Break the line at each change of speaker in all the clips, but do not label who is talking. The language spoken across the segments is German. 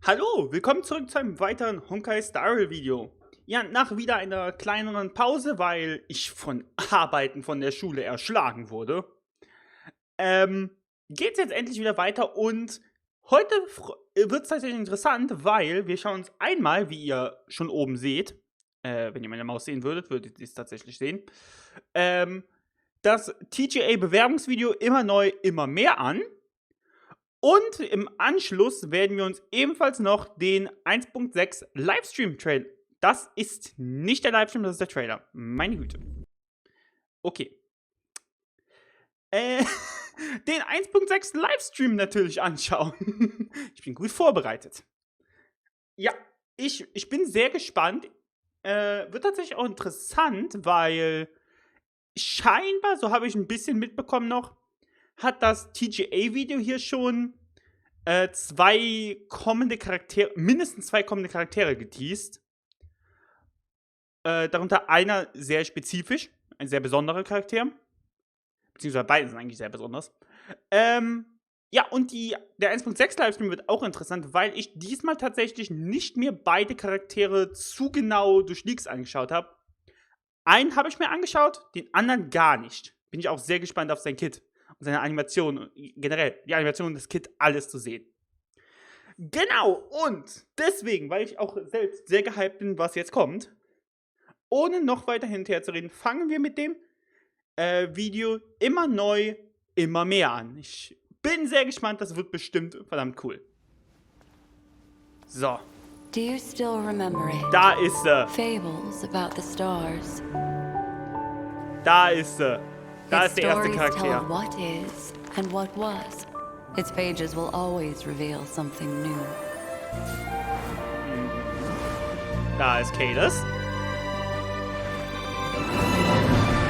Hallo, willkommen zurück zu einem weiteren Honkai Star Rail Video. Ja, nach wieder einer kleineren Pause, weil ich von Arbeiten von der Schule erschlagen wurde, geht's jetzt endlich wieder weiter und heute wird es tatsächlich interessant, weil wir schauen uns einmal, wie ihr schon oben seht, wenn ihr meine Maus sehen würdet ihr es tatsächlich sehen, das TGA-Bewerbungsvideo immer neu, immer mehr an. Und im Anschluss werden wir uns ebenfalls noch den 1.6 Livestream-Trailer. Das ist nicht der Livestream, das ist der Trailer. Meine Güte. Okay. Den 1.6 Livestream natürlich anschauen. Ich bin gut vorbereitet. Ja, ich bin sehr gespannt. Wird tatsächlich auch interessant, weil scheinbar, so habe ich ein bisschen mitbekommen noch, hat das TGA-Video hier schon mindestens zwei kommende Charaktere geteased. Darunter einer sehr spezifisch, ein sehr besonderer Charakter. Beziehungsweise beide sind eigentlich sehr besonders. Ja, und der 1.6 Livestream wird auch interessant, weil ich diesmal tatsächlich nicht mir beide Charaktere zu genau durch Leaks angeschaut habe. Einen habe ich mir angeschaut, den anderen gar nicht. Bin ich auch sehr gespannt auf sein Kit und seine Animation, generell die Animation des Kit, alles zu sehen. Genau, und deswegen, weil ich auch selbst sehr gehypt bin, was jetzt kommt, ohne noch weiter hinterher zu reden, fangen wir mit dem Video immer neu, immer mehr an. Ich bin sehr gespannt, das wird bestimmt verdammt cool. So.
Do you still remember it?
Da ist sie.
Fables about the stars.
Da ist sie. Da
Its
ist der erste
stories tell
Charakter.
of what is and what was. Its pages will always reveal something new.
Da ist Cadus.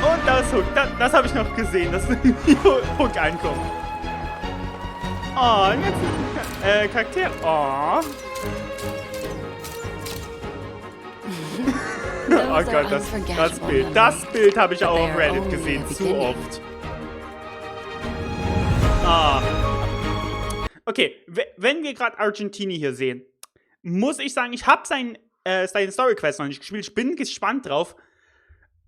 Und da ist Hook. Das habe ich noch gesehen, dass Hook einkommt. Oh, jetzt Charakter. Oh. Oh Gott, das Bild habe ich auch auf Reddit gesehen, zu oft. Ah. Okay, wenn wir gerade Argentini hier sehen, muss ich sagen, ich habe seine Story Quest noch nicht gespielt. Ich bin gespannt drauf.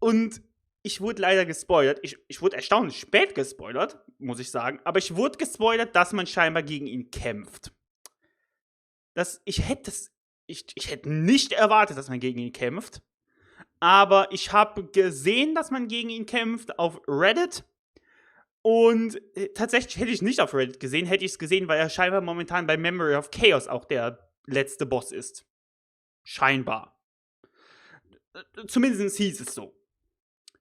Und ich wurde leider gespoilert. Ich wurde erstaunlich spät gespoilert, muss ich sagen. Aber ich wurde gespoilert, dass man scheinbar gegen ihn kämpft. Ich hätte nicht erwartet, dass man gegen ihn kämpft. Aber ich habe gesehen, dass man gegen ihn kämpft auf Reddit. Und tatsächlich hätte ich es nicht auf Reddit gesehen, hätte ich es gesehen, weil er scheinbar momentan bei Memory of Chaos auch der letzte Boss ist. Scheinbar. Zumindest hieß es so.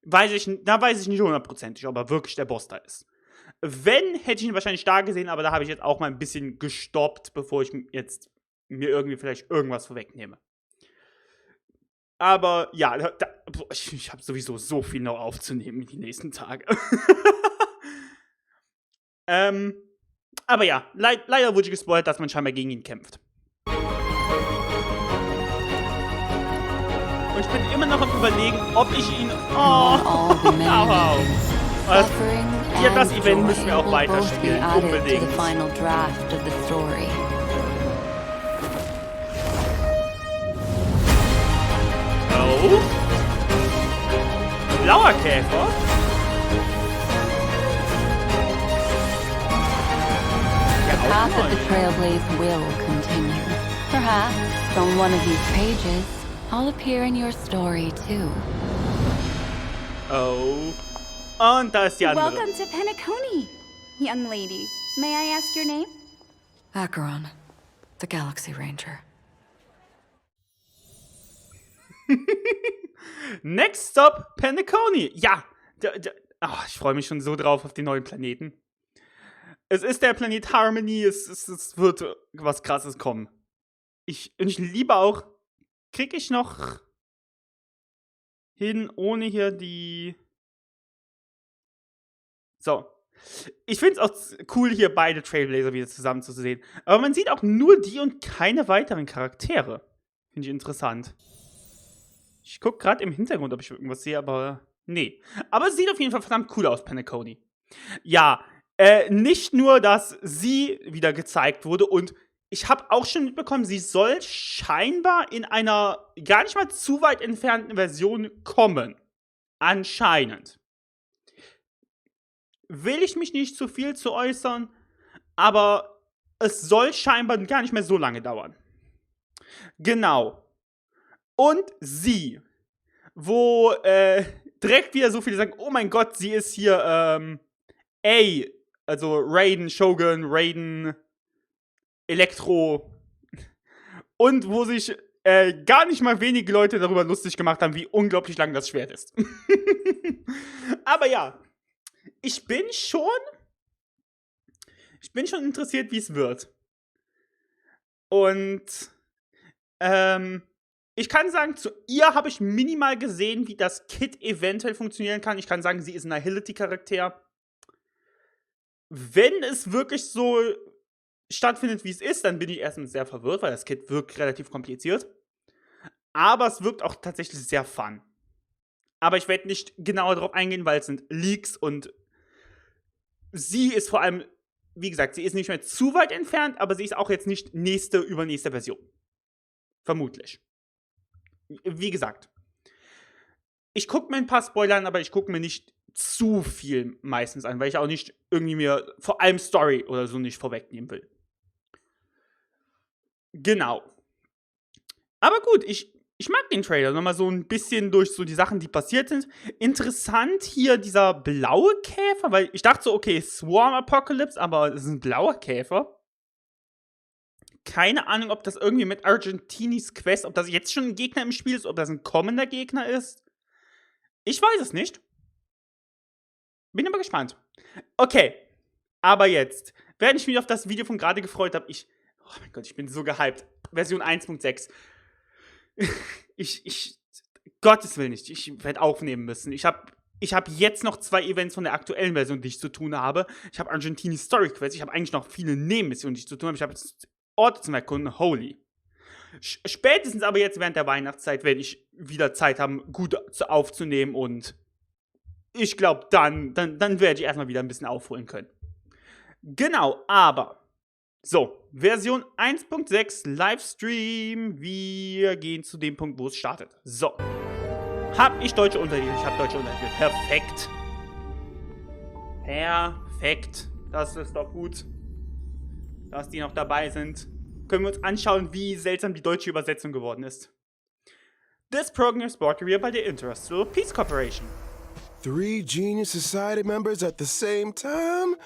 Da weiß ich nicht hundertprozentig, ob er wirklich der Boss da ist. Wenn, hätte ich ihn wahrscheinlich da gesehen, aber da habe ich jetzt auch mal ein bisschen gestoppt, bevor ich jetzt mir irgendwie vielleicht irgendwas vorwegnehme. Aber ja, ich habe sowieso so viel noch aufzunehmen die nächsten Tage. Aber ja, leider wurde ich gespoilert, dass man scheinbar gegen ihn kämpft. Und ich bin immer noch am Überlegen, ob ich ihn... Oh, ja, das Event müssen wir auch weiterspielen, unbedingt. Oh. Blauer Käfer?
The path of the Trailblaze will continue. Perhaps on one of these pages, I'll appear in your story too.
Oh. Und da ist die andere.
Welcome to Penacony, young lady. May I ask your name?
Acheron, the Galaxy Ranger.
Next stop, Penacony. Ja. Ich freue mich schon so drauf auf den neuen Planeten. Es ist der Planet Harmony. Es wird was Krasses kommen. Ich liebe auch. Krieg ich noch hin, ohne hier die... So. Ich finde es auch cool, hier beide Trailblazer wieder zusammen zu sehen. Aber man sieht auch nur die und keine weiteren Charaktere. Finde ich interessant. Ich gucke gerade im Hintergrund, ob ich irgendwas sehe, aber nee. Aber es sieht auf jeden Fall verdammt cool aus, Penacony. Ja, nicht nur, dass sie wieder gezeigt wurde und ich habe auch schon mitbekommen, sie soll scheinbar in einer gar nicht mal zu weit entfernten Version kommen. Anscheinend. Will ich mich nicht zu viel zu äußern, aber es soll scheinbar gar nicht mehr so lange dauern. Genau. Und sie, wo direkt wieder so viele sagen, oh mein Gott, sie ist hier, also Raiden, Shogun, Raiden, Elektro. Und wo sich gar nicht mal wenige Leute darüber lustig gemacht haben, wie unglaublich lang das Schwert ist. Aber ja, ich bin schon interessiert, wie es wird. Und ich kann sagen, zu ihr habe ich minimal gesehen, wie das Kit eventuell funktionieren kann. Ich kann sagen, sie ist ein Agility-Charakter. Wenn es wirklich so stattfindet, wie es ist, dann bin ich erstens sehr verwirrt, weil das Kit wirkt relativ kompliziert. Aber es wirkt auch tatsächlich sehr fun. Aber ich werde nicht genauer darauf eingehen, weil es sind Leaks und sie ist vor allem, wie gesagt, sie ist nicht mehr zu weit entfernt, aber sie ist auch jetzt nicht übernächste Version. Vermutlich. Wie gesagt, ich gucke mir ein paar Spoiler an, aber ich gucke mir nicht zu viel meistens an, weil ich auch nicht irgendwie mir vor allem Story oder so nicht vorwegnehmen will. Genau. Aber gut, ich mag den Trailer nochmal so ein bisschen durch so die Sachen, die passiert sind. Interessant hier dieser blaue Käfer, weil ich dachte so, okay, Swarm Apocalypse, aber es ist ein blauer Käfer. Keine Ahnung, ob das irgendwie mit Argentinis Quest, ob das jetzt schon ein Gegner im Spiel ist, ob das ein kommender Gegner ist. Ich weiß es nicht. Bin aber gespannt. Okay, aber jetzt, während ich mich auf das Video von gerade gefreut habe, oh mein Gott, ich bin so gehypt. Version 1.6. Gottes Willen nicht, ich werde aufnehmen müssen. Ich hab jetzt noch 2 Events von der aktuellen Version, die ich zu tun habe. Ich habe Argentinis Story Quest, ich habe eigentlich noch viele Nebenmissionen, die ich zu tun habe. Ich habe jetzt Orte zum Erkunden, holy. Spätestens aber jetzt während der Weihnachtszeit werde ich wieder Zeit haben, gut aufzunehmen und ich glaube, dann werde ich erstmal wieder ein bisschen aufholen können. Genau, aber so, Version 1.6 Livestream. Wir gehen zu dem Punkt, wo es startet. So. Hab ich deutsche Untertitel? Ich habe deutsche Untertitel. Perfekt. Perfekt. Das ist doch gut, dass die noch dabei sind. Können wir uns anschauen, wie seltsam die deutsche Übersetzung geworden ist. This program is brought to you by the Industrial Peace Corporation.
3 Genius Society members at the same time?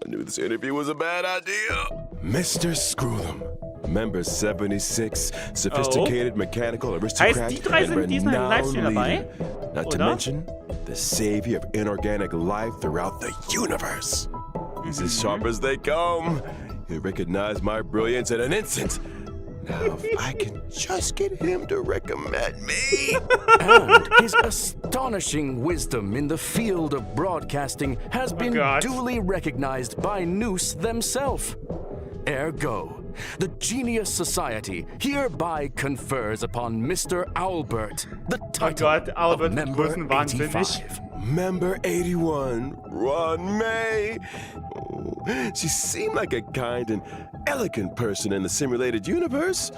I knew this interview was a bad idea. Mr. Screw'em, member 76, sophisticated mechanical aristocrat,
heißt, die 3 sind diesmal im Livestream dabei?
Not to mention the savior of inorganic life throughout the universe. He's as sharp as they come. He'll recognize my brilliance in an instant. Now, if I can just get him to recommend me.
And his astonishing wisdom in the field of broadcasting has been duly recognized by Noose themselves. Ergo, the Genius Society hereby confers upon Mr. Albert the title of Member 85.
Member 81, Ron May. She seemed like a kind and elegant person in the simulated universe.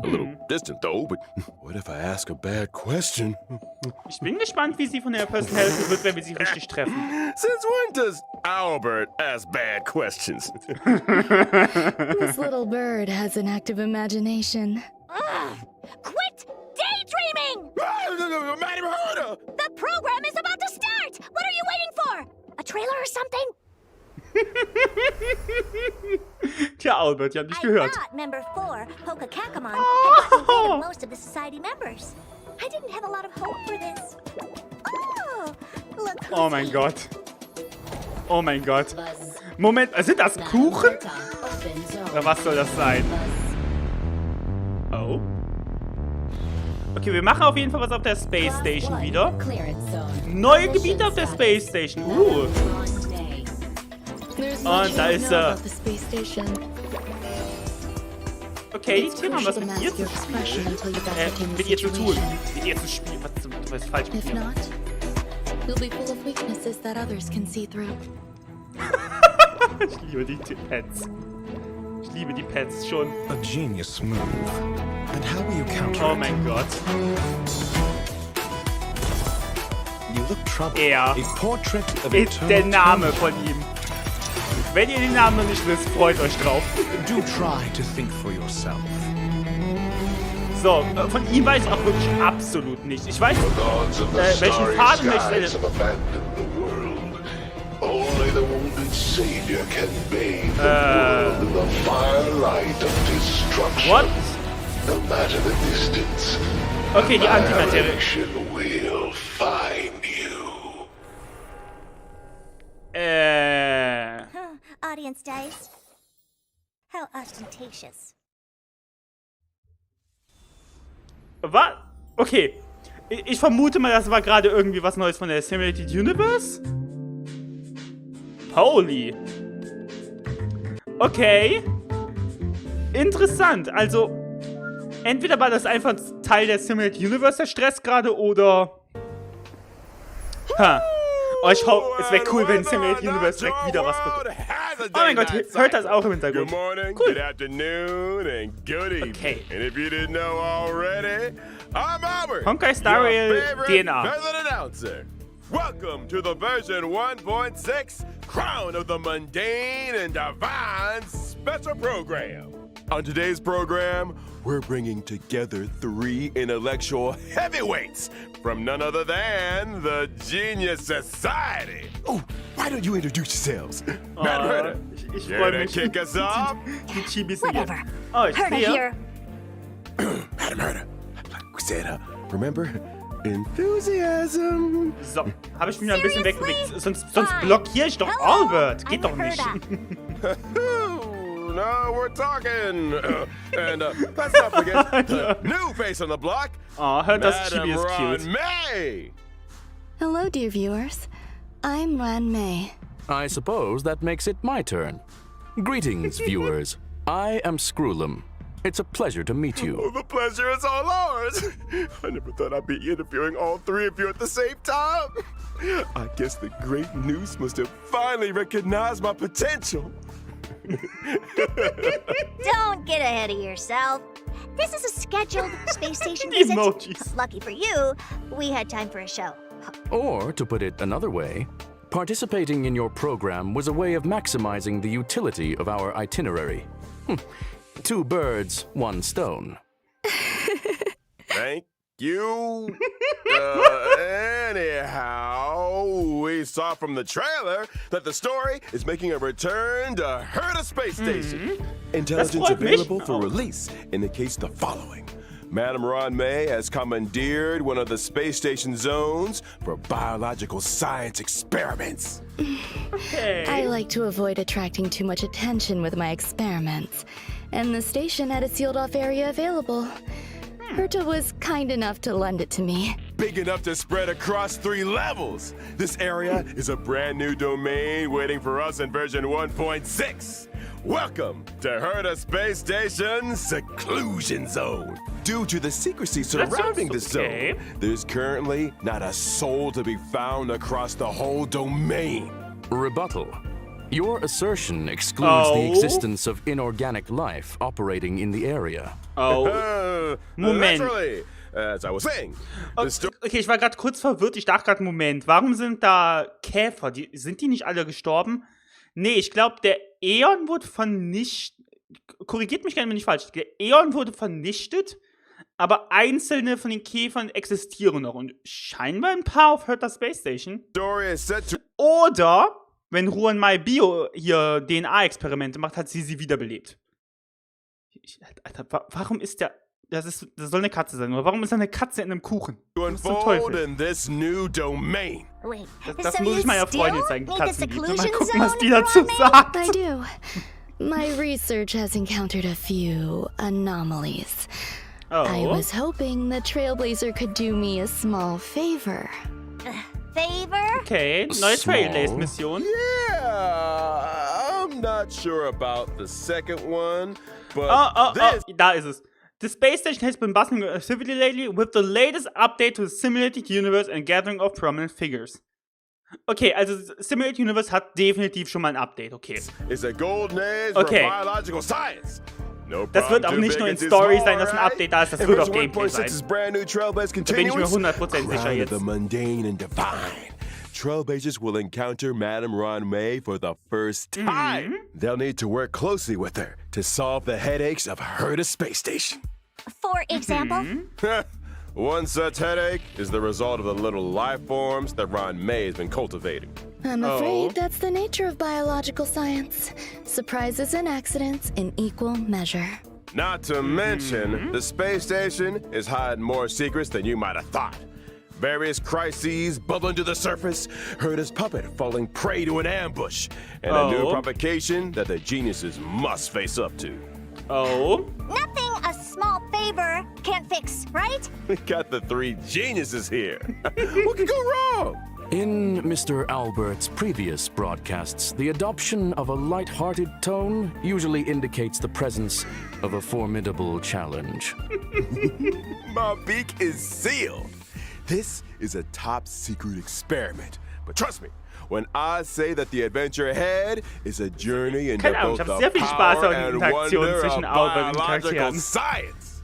A little distant though, but what if I ask a bad question?
Ich bin gespannt, wie sie von der Personality wird, wenn wir sie richtig treffen.
Since when does Albert ask bad questions?
This little bird has an active imagination.
Quit daydreaming! The program is about to start! What are you waiting for? A trailer or something?
Tja, Albert, ich hab dich gehört.
I thought member 4, Pokakakamon, had gotten rid of most of the society members. I didn't have a lot of hope for this. Oh, look who's
Oh mein Gott. Oh mein Gott. Moment, sind das Kuchen? Oder was soll das sein? Oh. Okay, wir machen auf jeden Fall was auf der Space Station wieder. Neue Gebiete auf der Space Station. Und da ist er. Okay, die Themen haben was mit ihr zu spielen. Mit ihr zu tun. Mit ihr zu spielen. Was ist falsch mit
If
mir?
not, you'll be full of weaknesses that others can see through.
Ich liebe die Pads. Ich liebe die Pets schon.
A genius move. And how will you counter
Oh mein Gott.
You look troubled.
Er
A portrait of
ist
eternal
der Name von ihm. Wenn ihr den Namen noch nicht wisst, freut euch drauf.
Do try to think for yourself.
So, von ihm weiß ich auch wirklich absolut nicht. Ich weiß welchen Faden ich
Only the wounded savior can bathe the world in the firelight of destruction.
What?
No matter the distance,
Okay, die Antimaterie.
action will find you.
Audience dice. How ostentatious.
Was? Okay. Ich vermute mal, das war gerade irgendwie was Neues von der Simulated Universe. Holy. Okay. Interessant. Also, entweder war das einfach Teil der Simulated Universe, der Stress gerade, oder... Ha. Oh, ich hoffe, es wäre cool, wenn Simulated Universe direkt wieder was bekommt. Oh mein Gott, hört das auch im Hintergrund.
Good morning,
Cool.
good afternoon, and good evening.
Okay.
And if you didn't know already, I'm Albert,
Honkai Star Rail
your favorite
DNA.
president announcer. Welcome to the version 1.6 Crown of the Mundane and Divine special program. On today's program, we're bringing together 3 intellectual heavyweights from none other than the Genius Society. Oh, why don't you introduce yourselves? Matt Herder,
Ich
here
freue
to
mich.
kick us off.
Die Chibis sind
Whatever.
hier. Oh, ich
Herda
sehe.
here.
Madam Herder, we said, remember, enthusiasm.
So, habe ich mich mal ein bisschen
Seriously?
wegbewegt. Sonst blockiere ich doch
Hello,
Albert. Geht
I'm
doch nicht.
Herda.
Now we're talking. And let's not forget the new face on the block,
Oh, hört das
Madam
Chibi ist cute.
May.
Hello, dear viewers. I'm Ran May.
I suppose that makes it my turn. Greetings, viewers. I am Screwlum. It's a pleasure to meet you.
Oh, the pleasure is all ours. I never thought I'd be interviewing all 3 of you at the same time. I guess the great Noose must have finally recognized my potential.
Don't get ahead of yourself. This is a scheduled space station visit.
Emojis.
Lucky for you, we had time for a show.
Or, to put it another way, participating in your program was a way of maximizing the utility of our itinerary. 2 birds, 1 stone.
Thank you. Anyhow, we saw from the trailer that the story is making a return to Herda Space Station. Intelligence
freut mich.
available for release indicates the following. Madam Ron May has commandeered one of the space station zones for biological science experiments.
Okay.
I like to avoid attracting too much attention with my experiments, and the station had a sealed-off area available. Herta was kind enough to lend it to me.
Big enough to spread across 3 levels. This area is a brand new domain waiting for us in version 1.6. Welcome to Herda Space Station's Seclusion Zone. Due to the secrecy surrounding the
okay.
zone, there's currently not a soul to be found across the whole domain.
Rebuttal. Your assertion excludes the
Oh.
existence of inorganic life operating in the area.
Oh. Moment.
Naturally, as I was saying, the sto-
Okay, ich war gerade kurz verwirrt. Ich dachte gerade, Moment, warum sind da Käfer? Sind die nicht alle gestorben? Nee, ich glaube, der Äon wurde vernichtet. Korrigiert mich gerne, wenn ich falsch liege. Der Äon wurde vernichtet, aber einzelne von den Käfern existieren noch. Und scheinbar ein paar auf Herta Space Station.
story is set to
Oder, wenn Ruan Mai Bio hier DNA-Experimente macht, hat sie wiederbelebt. Alter, warum ist der... Das soll eine Katze sein, oder? Warum ist da eine Katze in einem Kuchen? Was zum
unfold
Teufel?
in this new domain.
Wait,
Das
so
muss
you
ich meiner
still
Freundin zeigen, die
need the
Katzen liebt. Mal
seclusion
gucken, was
zone,
die dazu
Ron May?
sagt.
I do. My research has encountered a few anomalies. I
Oh.
was hoping the Trailblazer could do me a small favor.
Favor?
Okay, neue
Small.
Trailblaze-Mission.
Yeah, I'm not sure about the second one, but
Oh,
this
da ist es. The space station has been bustling actively lately with the latest update to the simulated universe and gathering of prominent figures. Okay, also Simulated Universe hat definitiv schon mal ein Update, okay.
It's a golden age for biological science. No
das wird auch nicht nur in Story sein, dass ein Update da ist, das wird auch Gameplay sein. Da bin ich mir 100% sicher jetzt.
The mundane and divine. Trailblazers will encounter Madame Ron May for the first time. They'll need to work closely with her to solve the headaches of her to space station.
For example?
One such headache is the result of the little life forms that Ron May has been cultivating.
I'm afraid that's the nature of biological science. Surprises and accidents in equal measure.
Not to mention, the space station is hiding more secrets than you might have thought. Various crises bubbling to the surface, Herta's puppet falling prey to an ambush, and a new provocation that the geniuses must face up to.
Nothing a small favor can't fix, right?
We got the three geniuses here. What could go wrong?
In Mr. Albert's previous broadcasts, the adoption of a light-hearted tone usually indicates the presence of a formidable challenge.
My beak is sealed. This is a top-secret experiment. But trust me, when I say that the adventure ahead is a journey into both the power and wonder of biological science.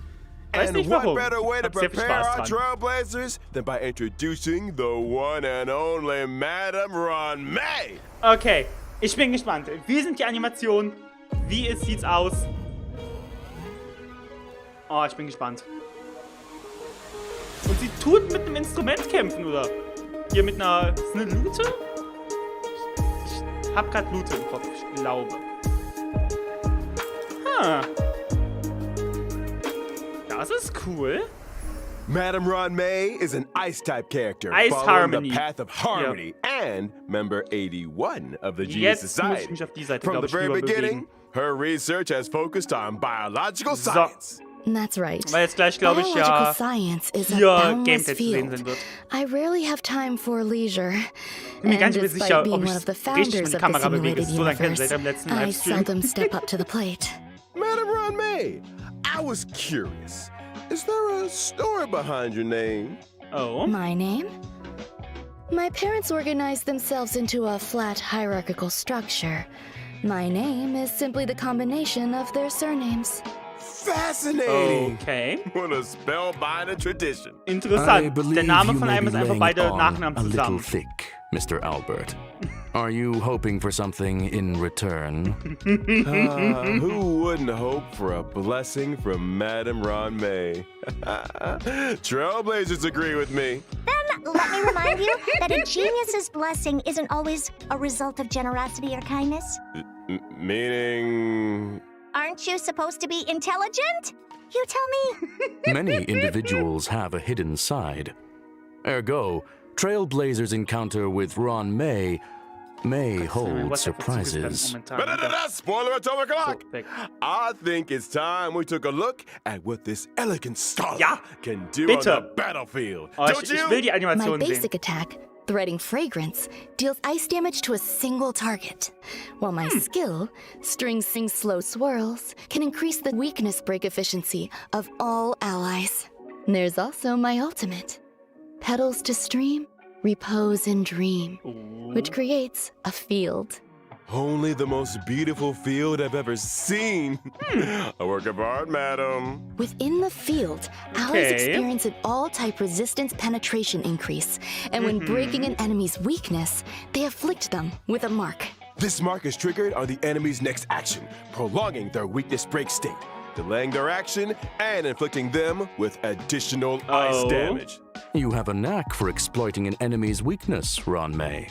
And what better way to prepare our trailblazers than by introducing the one and only Madame Ron May?
Okay, ich bin gespannt. Wie sind die Animationen? Wie sieht's aus? Oh, ich bin gespannt. Und sie tut mit einem Instrument kämpfen, oder? Hier mit einer... Ist eine Lute? Ich hab grad Lute im Kopf, ich glaube. Das ist cool.
Madame Ron May is an Ice-type character following the path of harmony and member 81 of the Genius Society. From the very beginning, her research has focused on biological science.
That's right.
Weil jetzt gleich, glaube ich,
biological science is a boundless field. I rarely have time for leisure. And despite being one of the founders of the simulated universe, I seldom step up to the plate.
Madame Ron May, I was curious. Is there a story behind your name?
My name? My parents organized themselves into a flat hierarchical structure. My name is simply the combination of their surnames.
Fascinating.
Okay.
What a spellbinding tradition.
Interessant. Der Name von einem ist einfach beide Nachnamen zusammen.
A little thick, Mr. Albert. Are you hoping for something in return?
Who wouldn't hope for a blessing from Madame Ron May? Trailblazers agree with me.
Then let me remind you that a genius's blessing isn't always a result of generosity or kindness.
Meaning...
Aren't you supposed to be intelligent? You tell me.
Many individuals have a hidden side. Ergo, Trailblazers' encounter with Ron May hold surprises.
Spoiler atomic clock! I think it's time we took a look at what this elegant scholar can do on the battlefield. Don't you?
Ich will die Animation
My basic attack, Threading Fragrance, deals ice damage to a single target, while my skill, String Sing Slow Swirls, can increase the weakness break efficiency of all allies. There's also my ultimate, Petals to Stream, Repose and Dream, which creates a field.
Only the most beautiful field I've ever seen. A work of art, madam.
Within the field, allies experience an all-type resistance penetration increase, and when breaking an enemy's weakness, they afflict them with a mark.
This mark is triggered on the enemy's next action, prolonging their weakness break state, delaying their action, and inflicting them with additional ice damage.
You have a knack for exploiting an enemy's weakness, Ron May.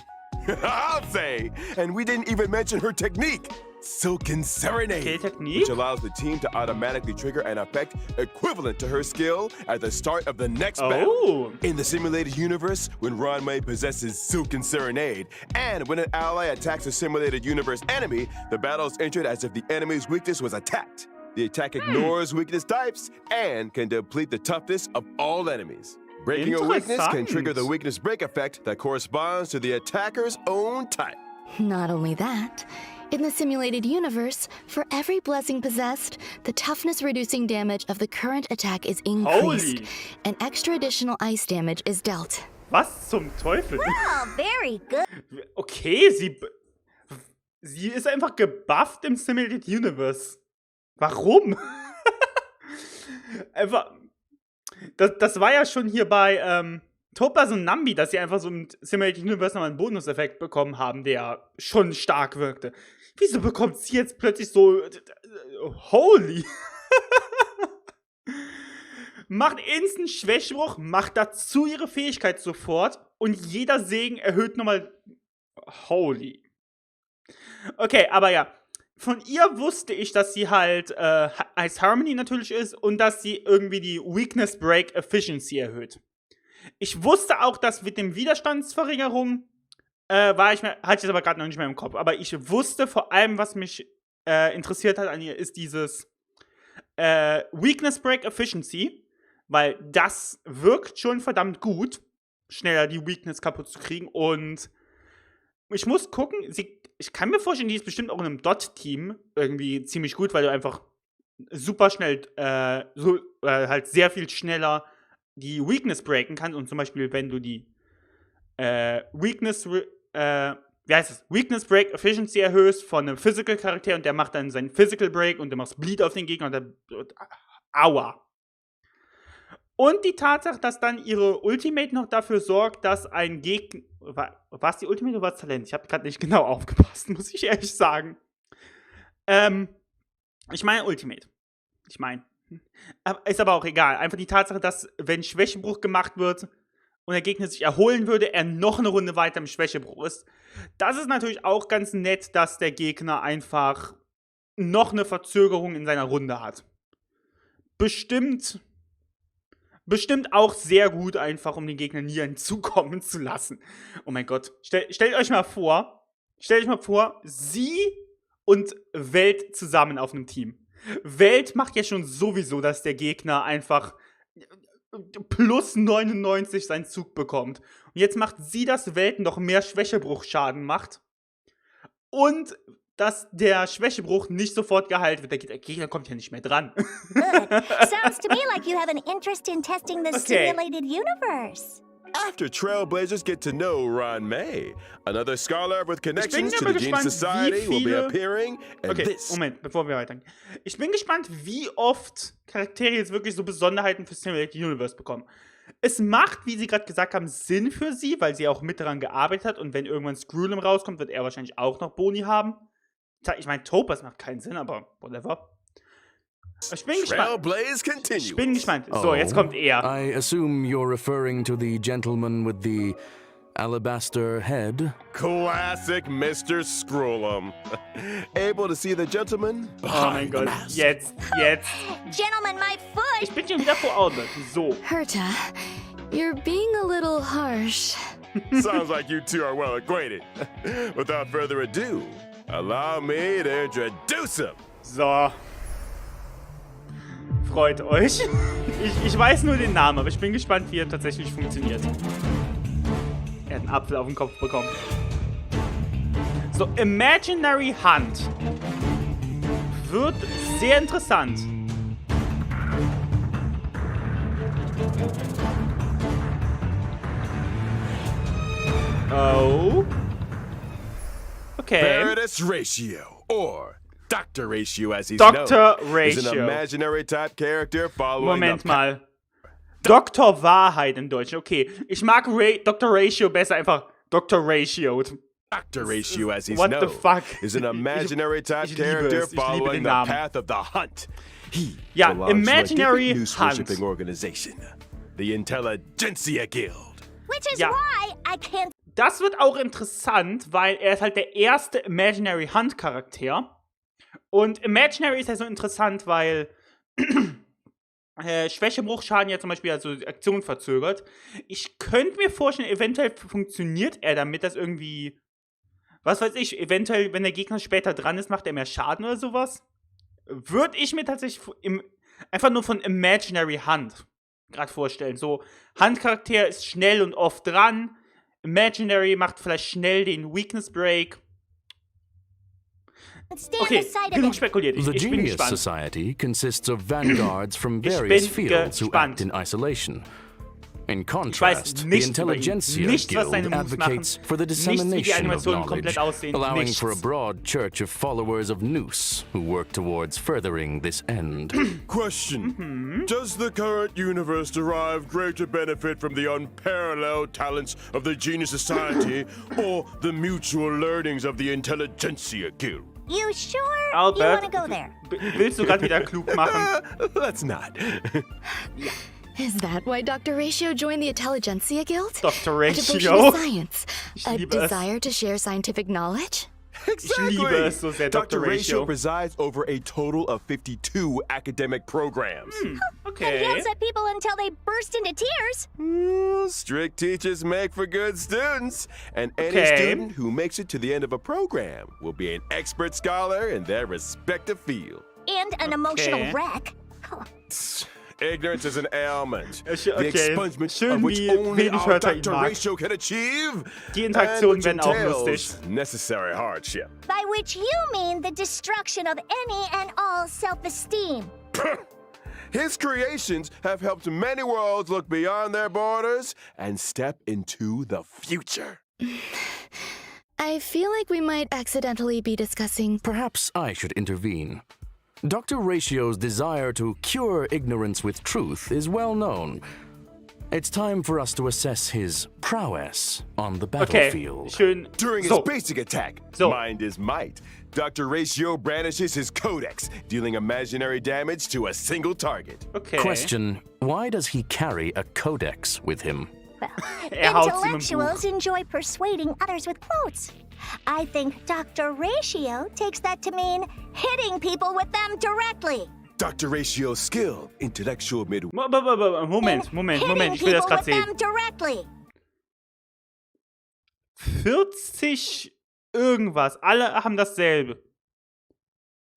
I'll say! And we didn't even mention her technique, Silken Serenade, which allows the team to automatically trigger an effect equivalent to her skill at the start of the next battle. In the simulated universe, when Ron May possesses Silken Serenade, and when an ally attacks a simulated universe enemy, the battle is entered as if the enemy's weakness was attacked. The attack ignores weakness types and can deplete the toughness of all enemies. Breaking a weakness can trigger the weakness break effect that corresponds to the attacker's own type.
Not only that, in the simulated universe, for every blessing possessed, the toughness-reducing damage of the current attack is increased, and extra additional ice damage is dealt.
Was zum Teufel?
Oh, very good.
Okay, sie ist einfach gebufft im Simulated Universe. Warum? Einfach. Das war ja schon hier bei Topaz und Nambi, dass sie einfach so im Simulated Universe nochmal einen Bonuseffekt bekommen haben, der schon stark wirkte. Wieso bekommt sie jetzt plötzlich so. Holy! Macht instant Schwächebruch, macht dazu ihre Fähigkeit sofort und jeder Segen erhöht nochmal. Holy. Okay, aber ja. Von ihr wusste ich, dass sie halt Ice Harmony natürlich ist und dass sie irgendwie die Weakness Break Efficiency erhöht. Ich wusste auch, dass mit dem Widerstandsverringerung hatte ich das aber gerade noch nicht mehr im Kopf. Aber ich wusste vor allem, was mich interessiert hat an ihr, ist dieses Weakness Break Efficiency. Weil das wirkt schon verdammt gut, schneller die Weakness kaputt zu kriegen. Und ich muss gucken, ich kann mir vorstellen, die ist bestimmt auch in einem Dot-Team irgendwie ziemlich gut, weil du einfach super schnell, halt sehr viel schneller die Weakness breaken kannst. Und zum Beispiel, wenn du die Weakness Break Efficiency erhöhst von einem Physical-Charakter und der macht dann seinen Physical Break und du machst Bleed auf den Gegner und der aua. Und die Tatsache, dass dann ihre Ultimate noch dafür sorgt, dass ein Gegner. War es die Ultimate oder war es Talent? Ich habe gerade nicht genau aufgepasst, muss ich ehrlich sagen. Ich meine Ultimate. Ist aber auch egal. Einfach die Tatsache, dass, wenn Schwächebruch gemacht wird und der Gegner sich erholen würde, er noch eine Runde weiter im Schwächebruch ist. Das ist natürlich auch ganz nett, dass der Gegner einfach noch eine Verzögerung in seiner Runde hat. Bestimmt auch sehr gut, einfach um den Gegner nie hinzukommen zu lassen. Oh mein Gott. Stellt euch mal vor, sie und Welt zusammen auf einem Team. Welt macht ja schon sowieso, dass der Gegner einfach plus 99 seinen Zug bekommt. Und jetzt macht sie, dass Welt noch mehr Schwächebruchschaden macht. Und dass der Schwächebruch nicht sofort geheilt wird. Der Gegner kommt ja nicht mehr dran.
Good. Sounds to me like you have an interest in testing the simulated universe.
After Trailblazers get to know Ron May, another scholar with connections to the Gene Society will be appearing, and
Moment, bevor wir weitergehen. Ich bin gespannt, wie oft Charaktere jetzt wirklich so Besonderheiten für Simulated Universe bekommen. Es macht, wie sie gerade gesagt haben, Sinn für sie, weil sie auch mit daran gearbeitet hat und wenn irgendwann Screwlum rauskommt, wird er wahrscheinlich auch noch Boni haben. Ich meine, Topaz macht keinen Sinn, aber whatever. Ich bin gespannt. So, jetzt kommt er.
I assume you're referring to the gentleman with the alabaster head.
Classic Mr. Scrollum. Able to see the gentleman?
Oh mein Gott, jetzt.
Gentleman, my foot!
Ich bin schon wieder verordnet. So.
Herta, you're being a little harsh.
Sounds like you two are well acquainted. Without further ado, allow me to introduce him.
So. Freut euch. Ich weiß nur den Namen, aber ich bin gespannt, wie er tatsächlich funktioniert. Er hat einen Apfel auf den Kopf bekommen. So, Imaginary Hunt. Wird sehr interessant. Oh. Okay.
Gratis Ratio, or Dr. Ratio as he's
Dr.
known,
Ratio.
is an imaginary type character following
Moment mal. Dr. Wahrheit im Deutschen. Okay, ich mag Dr. Ratio besser, einfach Dr. Ratio.
Dr. Ratio as he's
What
known
the fuck?
is an imaginary type
ich
character
liebe
following the
Namen.
path of the hunt. He
Ja,
belongs
Imaginary
to a news
Hunt.
worshipping organization, the Intelligentsia Guild.
Which is
Ja.
why I can't.
Das wird auch interessant, weil er ist halt der erste Imaginary Hunt Charakter. Und Imaginary ist ja so interessant, weil Schwächebruchschaden ja zum Beispiel also Aktion verzögert. Ich könnte mir vorstellen, eventuell funktioniert er damit, dass irgendwie, was weiß ich, eventuell, wenn der Gegner später dran ist, macht er mehr Schaden oder sowas. Würde ich mir tatsächlich einfach nur von Imaginary Hunt gerade vorstellen. So, Hunt-Charakter ist schnell und oft dran. Imaginary macht vielleicht schnell den Weakness Break. Okay, genug spekuliert.
The
Ich bin
Genius
gespannt.
Society consists of vanguards from various fields who act in isolation. In contrast, the Intelligentsia Guild advocates for the dissemination of knowledge, allowing for a broad church of followers of Nous who work towards furthering this end.
Question. Does the current universe derive greater benefit from the unparalleled talents of the Genius Society or the mutual learnings of the Intelligentsia Guild?
You sure
Albert,
you want to go there?
Willst du gerade wieder klug machen?
Let's not.
Is that why Dr. Ratio joined the Intelligentsia Guild?
Dr.
A devotion
Ratio.
to science, a desire to share scientific knowledge?
Exactly.
Ich liebe es so sehr,
Dr.
Dr.
Ratio presides over a total of 52 academic programs.
And
Okay.
yells at people until they burst into tears.
Strict teachers make for good students, and any
Okay.
student who makes it to the end of a program will be an expert scholar in their respective field.
And an emotional
Okay.
wreck.
Ignorance is an ailment,
Okay.
the expungement
Schön,
of which
wie
only
wenig
our
Wörter ihn
Dr.
mag.
Ratio can achieve,
Die
and
Interaktionen
which
werden auch
entails
lustig.
necessary hardship.
By which you mean the destruction of any and all self-esteem.
His creations have helped many worlds look beyond their borders and step into the future.
I feel like we might accidentally be discussing.
Perhaps I should intervene. Dr. Ratio's desire to cure ignorance with truth is well known. It's time for us to assess his prowess on the
Okay.
battlefield.
Schön.
During
So.
his basic attack,
So.
Mind is Might, Dr. Ratio brandishes his codex, dealing imaginary damage to a single target.
Okay.
Question: why does he carry a codex with him?
Haut sie mit dem
Intellectuals
Buch.
enjoy persuading others with quotes. I think Dr. Ratio takes that to mean hitting people with them directly.
Dr. Ratio's skill, intellectual midwife.
Moment,
Hitting
ich will das
people
gerade
with
sehen.
them directly.
40 irgendwas. Alle haben dasselbe.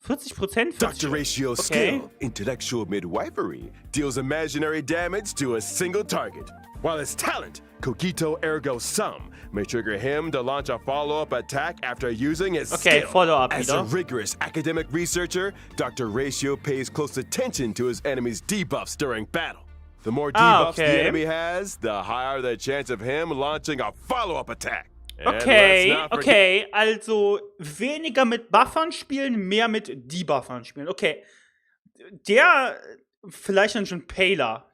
40%?
Dr. Ratio's
Okay.
skill, intellectual midwifery, deals imaginary damage to a single target, while his talent, cogito ergo sum, may trigger him to launch a follow-up attack after using his
Okay,
skill.
Follow-up
As
wieder.
a rigorous academic researcher, Dr. Ratio pays close attention to his enemy's debuffs during battle. The more debuffs the
okay.
enemy has, the higher the chance of him launching a follow-up attack. And
Okay,
let's not forget-
okay, also weniger mit Buffern spielen, mehr mit Debuffern spielen. Okay, der, vielleicht dann schon Paler,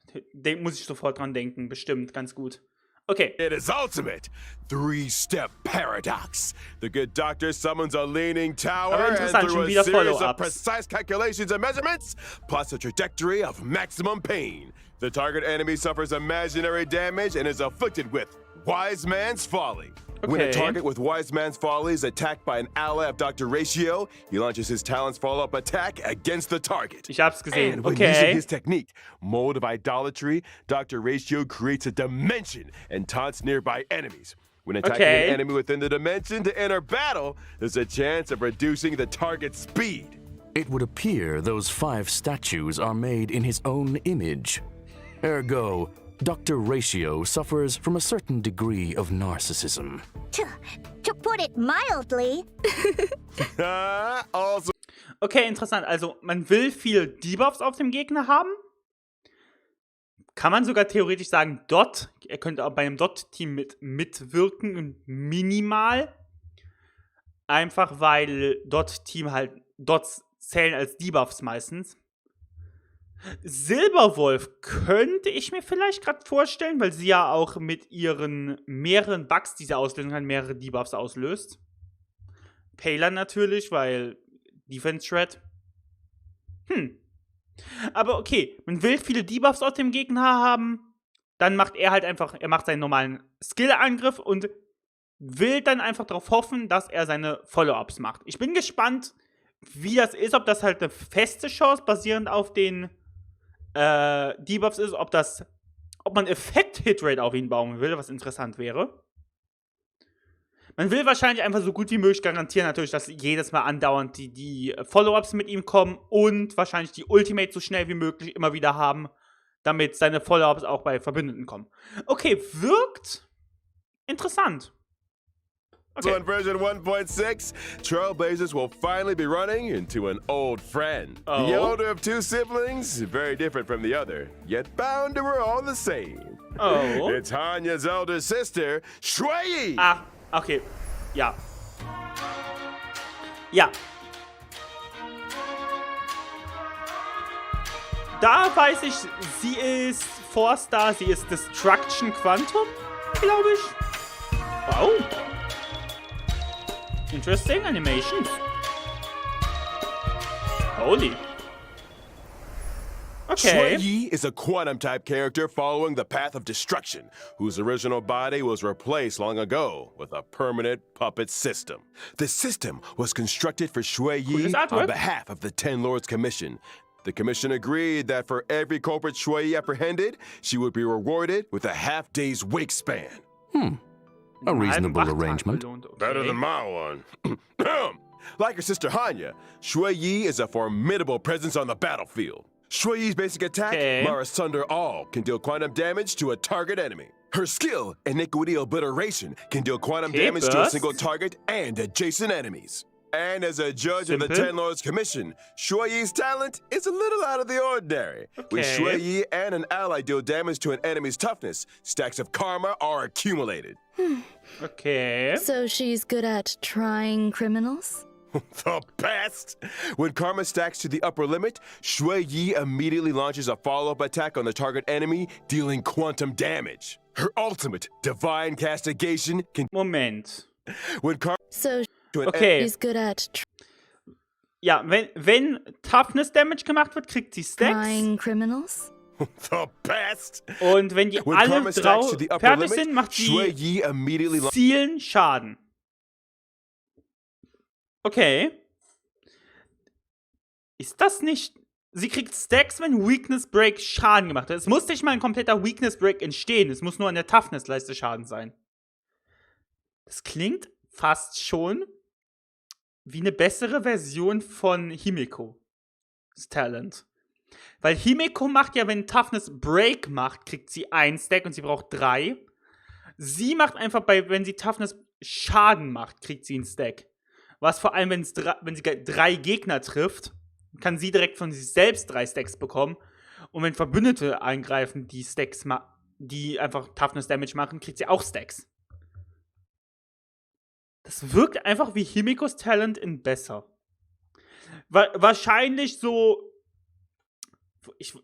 muss ich sofort dran denken, bestimmt, ganz gut. Okay,
It is ultimate three-step paradox. The good doctor summons a leaning tower
Aber
and
interessant,
through
schon
a
wieder
series of
Follow-ups.
precise calculations and measurements, plots a trajectory of maximum pain. The target enemy suffers imaginary damage and is afflicted with Wise Man's Folly. When a
Okay.
target with Wise Man's Folly is attacked by an ally of Dr. Ratio, he launches his talent's follow-up attack against the target.
ich hab's gesehen.
And when using
Okay,
his technique, Mold of Idolatry, Dr. Ratio creates a dimension and taunts nearby enemies. When attacking
Okay.
an enemy within the dimension to enter battle, there's a chance of reducing the target's speed.
It would appear those 5 statues are made in his own image. Ergo, Dr. Ratio suffers from a certain degree of narcissism.
To put it mildly,
Also,
okay, interessant. Also, man will viel Debuffs auf dem Gegner haben. Kann man sogar theoretisch sagen, er könnte auch bei einem Dot-Team mitwirken, minimal. Einfach weil Dot-Team halt, Dots zählen als Debuffs meistens. Silberwolf könnte ich mir vielleicht gerade vorstellen, weil sie ja auch mit ihren mehreren Bugs, die sie auslösen kann, mehrere Debuffs auslöst. Paler natürlich, weil Defense Shred. Aber okay, man will viele Debuffs aus dem Gegner haben, dann macht er halt einfach, er macht seinen normalen Skill-Angriff und will dann einfach darauf hoffen, dass er seine Follow-Ups macht. Ich bin gespannt, wie das ist, ob das halt eine feste Chance basierend auf den Debuffs ist, ob man Effekt-Hitrate auf ihn bauen will, was interessant wäre. Man will wahrscheinlich einfach so gut wie möglich garantieren, natürlich, dass jedes Mal andauernd die Follow-Ups mit ihm kommen und wahrscheinlich die Ultimate so schnell wie möglich immer wieder haben, damit seine Follow-Ups auch bei Verbündeten kommen. Okay, wirkt interessant. Okay.
On version 1.6, Trailblazers will finally be running into an old friend.
Oh.
The older of two siblings, very different from the other, yet bound to her all the same.
Oh.
It's Hanya's elder sister, Shui.
Ah, okay. Ja. Ja. Da weiß ich, sie ist Four-Star, sie ist Destruction Quantum, glaube ich. Wow. Interesting animations. Holy. Okay.
Shui is a quantum-type character following the path of destruction, whose original body was replaced long ago with a permanent puppet system. The system was constructed for Shui
Cooles artwork.
on behalf of the Ten Lords Commission. The commission agreed that for every culprit Shui apprehended, she would be rewarded with a half-day's wake span.
A reasonable arrangement.
Okay.
Better than my one. Like her sister Hanya, Shui is a formidable presence on the battlefield. Shui's basic attack,
Okay.
Mar Asunder All, can deal quantum damage to a target enemy. Her skill, Iniquity Obliteration, can deal quantum
Okay,
damage to a
burst.
single target and adjacent enemies. And as a judge of the
Simple.
Ten Lords Commission, Shui's talent is a little out of the ordinary. When
Okay.
Shui and an ally deal damage to an enemy's toughness, stacks of karma are accumulated.
Okay.
So she's good at trying criminals?
The best! When karma stacks to the upper limit, Shui Yi immediately launches a follow-up attack on the target enemy, dealing quantum damage. Her ultimate, Divine Castigation, can
Moment.
when karma
So
to an
Okay.
she's good at
Ja, wenn Toughness Damage gemacht wird, kriegt sie Stacks.
trying criminals?
the best!
Und wenn die
When
alle
karma stacks to the upper
fertig
limit,
sind, macht
Shui
sie
Yi immediately
Zielen Schaden. Okay. Ist das nicht... Sie kriegt Stacks, wenn Weakness Break Schaden gemacht hat. Es muss nicht mal ein kompletter Weakness Break entstehen. Es muss nur an der Toughness-Leiste Schaden sein. Das klingt fast schon wie eine bessere Version von Himeko. Das Talent. Weil Himeko macht ja, wenn Toughness Break macht, kriegt sie 1 Stack und sie braucht 3. Sie macht einfach wenn sie Toughness Schaden macht, kriegt sie einen Stack. Was vor allem, wenn sie 3 Gegner trifft, kann sie direkt von sich selbst 3 Stacks bekommen. Und wenn Verbündete eingreifen, die einfach Toughness Damage machen, kriegt sie auch Stacks. Das wirkt einfach wie Himekos Talent in besser. Wahrscheinlich so. Ich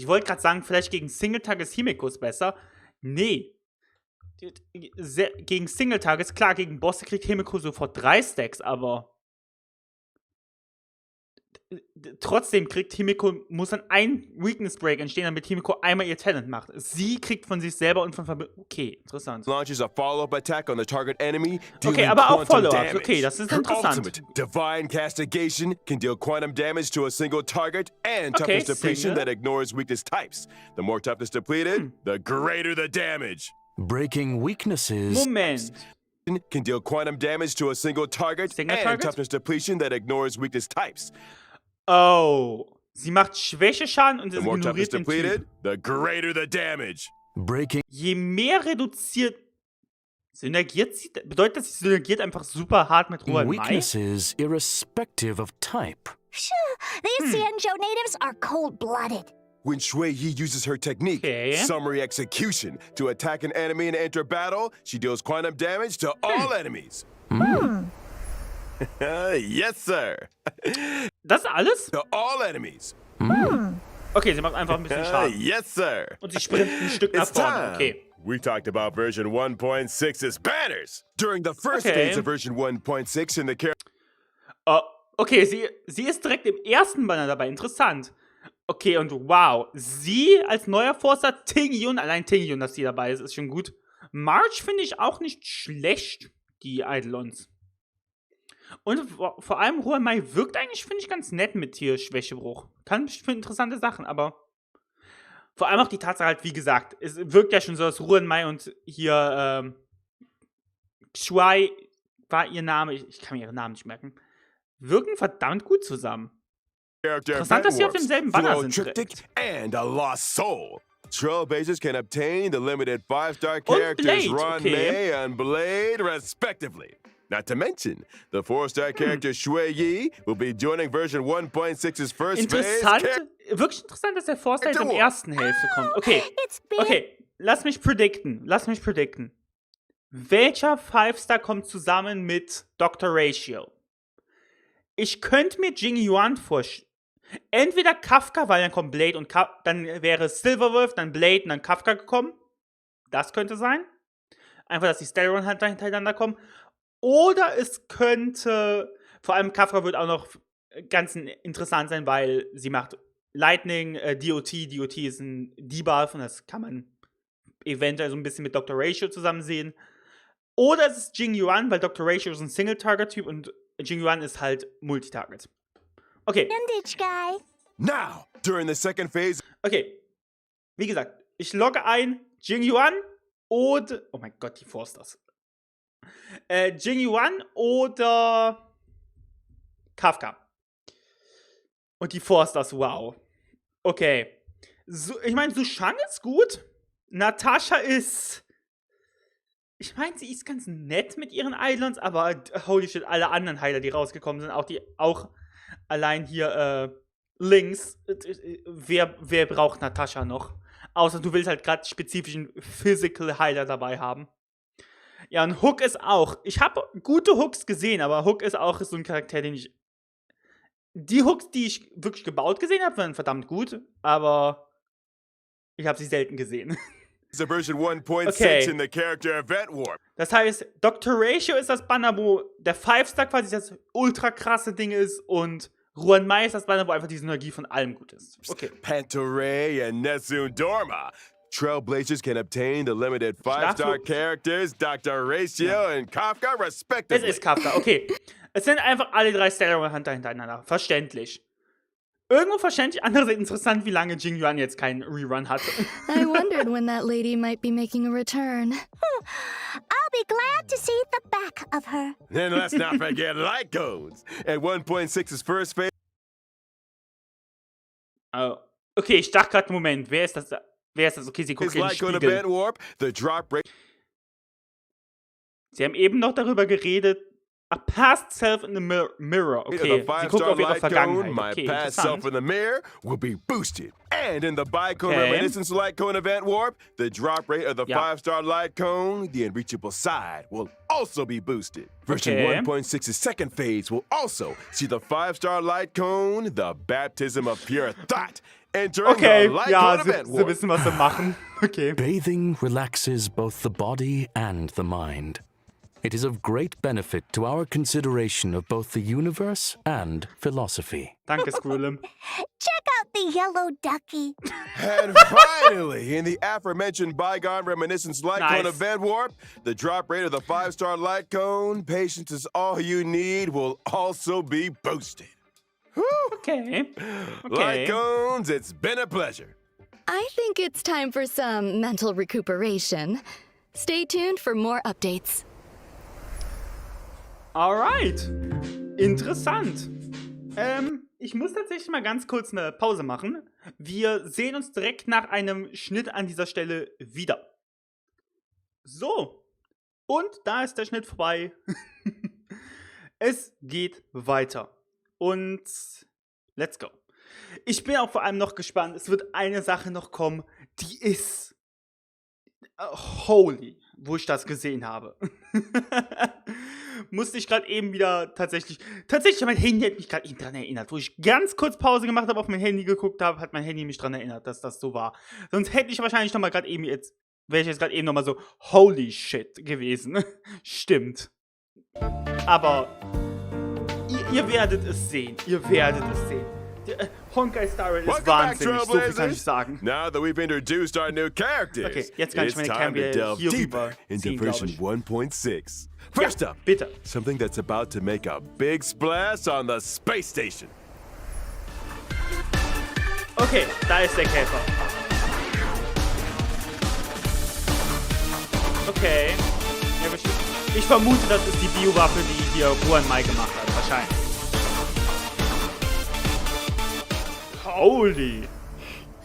wollte gerade sagen, vielleicht gegen Singletag ist Himekos besser. Nee. Gegen Singletag ist klar, gegen Bosse kriegt Himeko sofort 3 Stacks, aber trotzdem kriegt Himeko, muss dann ein Weakness Break entstehen, damit Himeko einmal ihr Talent macht. Sie kriegt von sich selber und von Verbündeten. Okay, interessant.
launches a follow-up attack on the target enemy,
Okay,
dealing
aber auch
quantum
Follow-ups.
damage.
Okay, das ist
Her
interessant.
ultimate, Divine Castigation, can deal quantum damage to a single target and
Okay,
toughness depletion
single.
that ignores weakness types. The more toughness depleted, the greater the damage.
Breaking weaknesses.
Moment.
Can deal quantum damage to a single target
Single
and
target?
toughness depletion that ignores weakness types.
Oh. Sie macht Schwächeschaden und
The
es
more toughness
ignoriert den
depleted,
Typ.
the greater the damage.
Breaking
Je mehr reduziert. Synergiert sie? Bedeutet das, sie synergiert einfach super hart mit Ruhe Mai?
weaknesses irrespective of type.
These Xianzhou natives are cold-blooded.
When Shui Yi uses her technique,
Okay.
Summary Execution, to attack an enemy and enter battle, she deals quantum damage to all enemies. Yes, sir.
Das ist alles?
To all enemies.
Okay, sie macht einfach ein bisschen Schaden.
Yes, sir.
Und sie sprintet ein Stück nach
It's
vorne.
time.
Okay.
We talked about version 1.6's banners. During the first
Okay.
phase of version 1.6 in the
Okay, sie ist direkt im ersten Banner dabei. Interessant. Okay, und wow. Sie als neuer Forster, Tingyun, allein Tingyun, dass sie dabei ist schon gut. March finde ich auch nicht schlecht, die Eidolons. Und vor allem Ruamai wirkt eigentlich, finde ich, ganz nett mit hier Schwächebruch. Kann ich für interessante Sachen, aber vor allem auch die Tatsache halt, wie gesagt, es wirkt ja schon so, dass Ruamai und hier Shuai war ihr Name, ich kann mir ihren Namen nicht merken, wirken verdammt gut zusammen.
character
Interessant, dass sie auf
Warps,
demselben Banner
Flow
sind
Triptych
direkt.
and a Lost Soul. Trailblazers can obtain the limited 5-star characters Run, May, and Blade, respectively. Not to mention, the 4-star character Shui Yi will be joining version 1.6's first phase.
Wirklich interessant, dass der 4-Star jetzt in der ersten Hälfte kommt. Okay, lass mich predikten. Welcher 5-Star kommt zusammen mit Dr. Ratio? Ich könnte mir Jing Yuan vorstellen. Entweder Kafka, weil dann kommt Blade und dann wäre Silverwolf, dann Blade und dann Kafka gekommen. Das könnte sein. Einfach, dass die Stellarun halt hintereinander kommen. Oder es könnte, vor allem Kafka wird auch noch ganz interessant sein, weil sie macht Lightning, DOT ist ein Debuff und das kann man eventuell so ein bisschen mit Dr. Ratio zusammen sehen. Oder es ist Jing Yuan, weil Dr. Ratio ist ein Single-Target-Typ und Jing Yuan ist halt Multitarget. Okay.
Bandage guy.
Now, during the second phase.
Okay. Wie gesagt, ich logge ein Jing Yuan oder. Oh mein Gott, die Forsters. Jing Yuan oder Kafka. Und die Forsters, wow. Okay. So, ich meine, Sushang ist gut. Natascha ist. Ich meine, sie ist ganz nett mit ihren Eidolons, aber holy shit, alle anderen Heiler, die rausgekommen sind, auch allein hier links, wer braucht Natascha noch? Außer du willst halt gerade spezifischen Physical Heiler dabei haben. Ja, und Hook ist auch. Ich habe gute Hooks gesehen, aber Hook ist auch so ein Charakter, den ich. Die Hooks, die ich wirklich gebaut gesehen habe, waren verdammt gut, aber ich habe sie selten gesehen.
Version 1.6 in the character event warp.
Das heißt, Dr. Ratio ist das Banner, wo der 5-Star quasi das ultra krasse Ding ist und Ruan Mai ist das Banner, wo einfach die Synergie von allem gut ist. Okay.
Pantoray and Nessun Dorma. Trailblazers can obtain the limited 5-star characters Dr. Ratio and Kafka respectively.
Es ist Kafka, okay. Es sind einfach alle 3 Stellar Hunter hintereinander. Verständlich. Irgendwo verständlich, andererseits interessant, wie lange Jing Yuan jetzt keinen Rerun hatte.
I wondered when that lady might be making a return.
I'll be glad to see the back of her.
And let's not forget light codes. At 1.6's first phase.
Oh. Okay, ich dachte gerade, Moment, wer ist das? Okay, sie guckt in den Spiegel.
Warp, the drop rate.
Sie haben eben noch darüber geredet. A past self in the mirror. Okay, sie guckt auf ihre Vergangenheit. Okay,
my past self in the mirror will be boosted. And in the Bicone Reminiscence Light Cone Event Warp, the drop rate of the 5-star Light Cone, the unreachable side, will also be boosted. Version 1.6's second phase will also see the 5-star Light Cone, the baptism of pure thought. Entering the Light Cone Event Warp.
Sie wissen, was sie machen. Okay.
Bathing relaxes both the body and the mind. It is of great benefit to our consideration of both the universe and philosophy.
Danke, Skrullim.
Check out the yellow ducky.
And finally, in the aforementioned Bygone Reminiscence Light Cone Event Warp, the drop rate of the 5-star Light Cone, patience is all you need, will also be boosted.
Okay.
Light Cones, it's been a pleasure.
I think it's time for some mental recuperation. Stay tuned for more updates.
Alright. Interessant. Ich muss tatsächlich mal ganz kurz eine Pause machen. Wir sehen uns direkt nach einem Schnitt an dieser Stelle wieder. So. Und da ist der Schnitt vorbei. Es geht weiter. Und let's go. Ich bin auch vor allem noch gespannt. Es wird eine Sache noch kommen, die ist holy, wo ich das gesehen habe. Musste ich gerade eben wieder tatsächlich, mein Handy hat mich gerade eben daran erinnert, wo ich ganz kurz Pause gemacht habe, auf mein Handy geguckt habe, hat mein Handy mich daran erinnert, dass das so war. Sonst hätte ich wahrscheinlich nochmal gerade eben jetzt, wäre ich jetzt gerade eben nochmal so, holy shit gewesen. Stimmt. Aber ihr werdet es sehen. Honkai Star Rail ist wahnsinnig, so viel kann ich sagen.
Now that we've introduced our new characters,
okay, jetzt kann ich meine Cam wieder hier rüber
into version 1.6. First up,
bitte.
Something that's about to make a big splash on the space station.
Okay, da ist der Käfer. Okay. Ja, ich vermute, das ist die Biowaffe, die hier Ruan Mai gemacht hat, wahrscheinlich. Holy.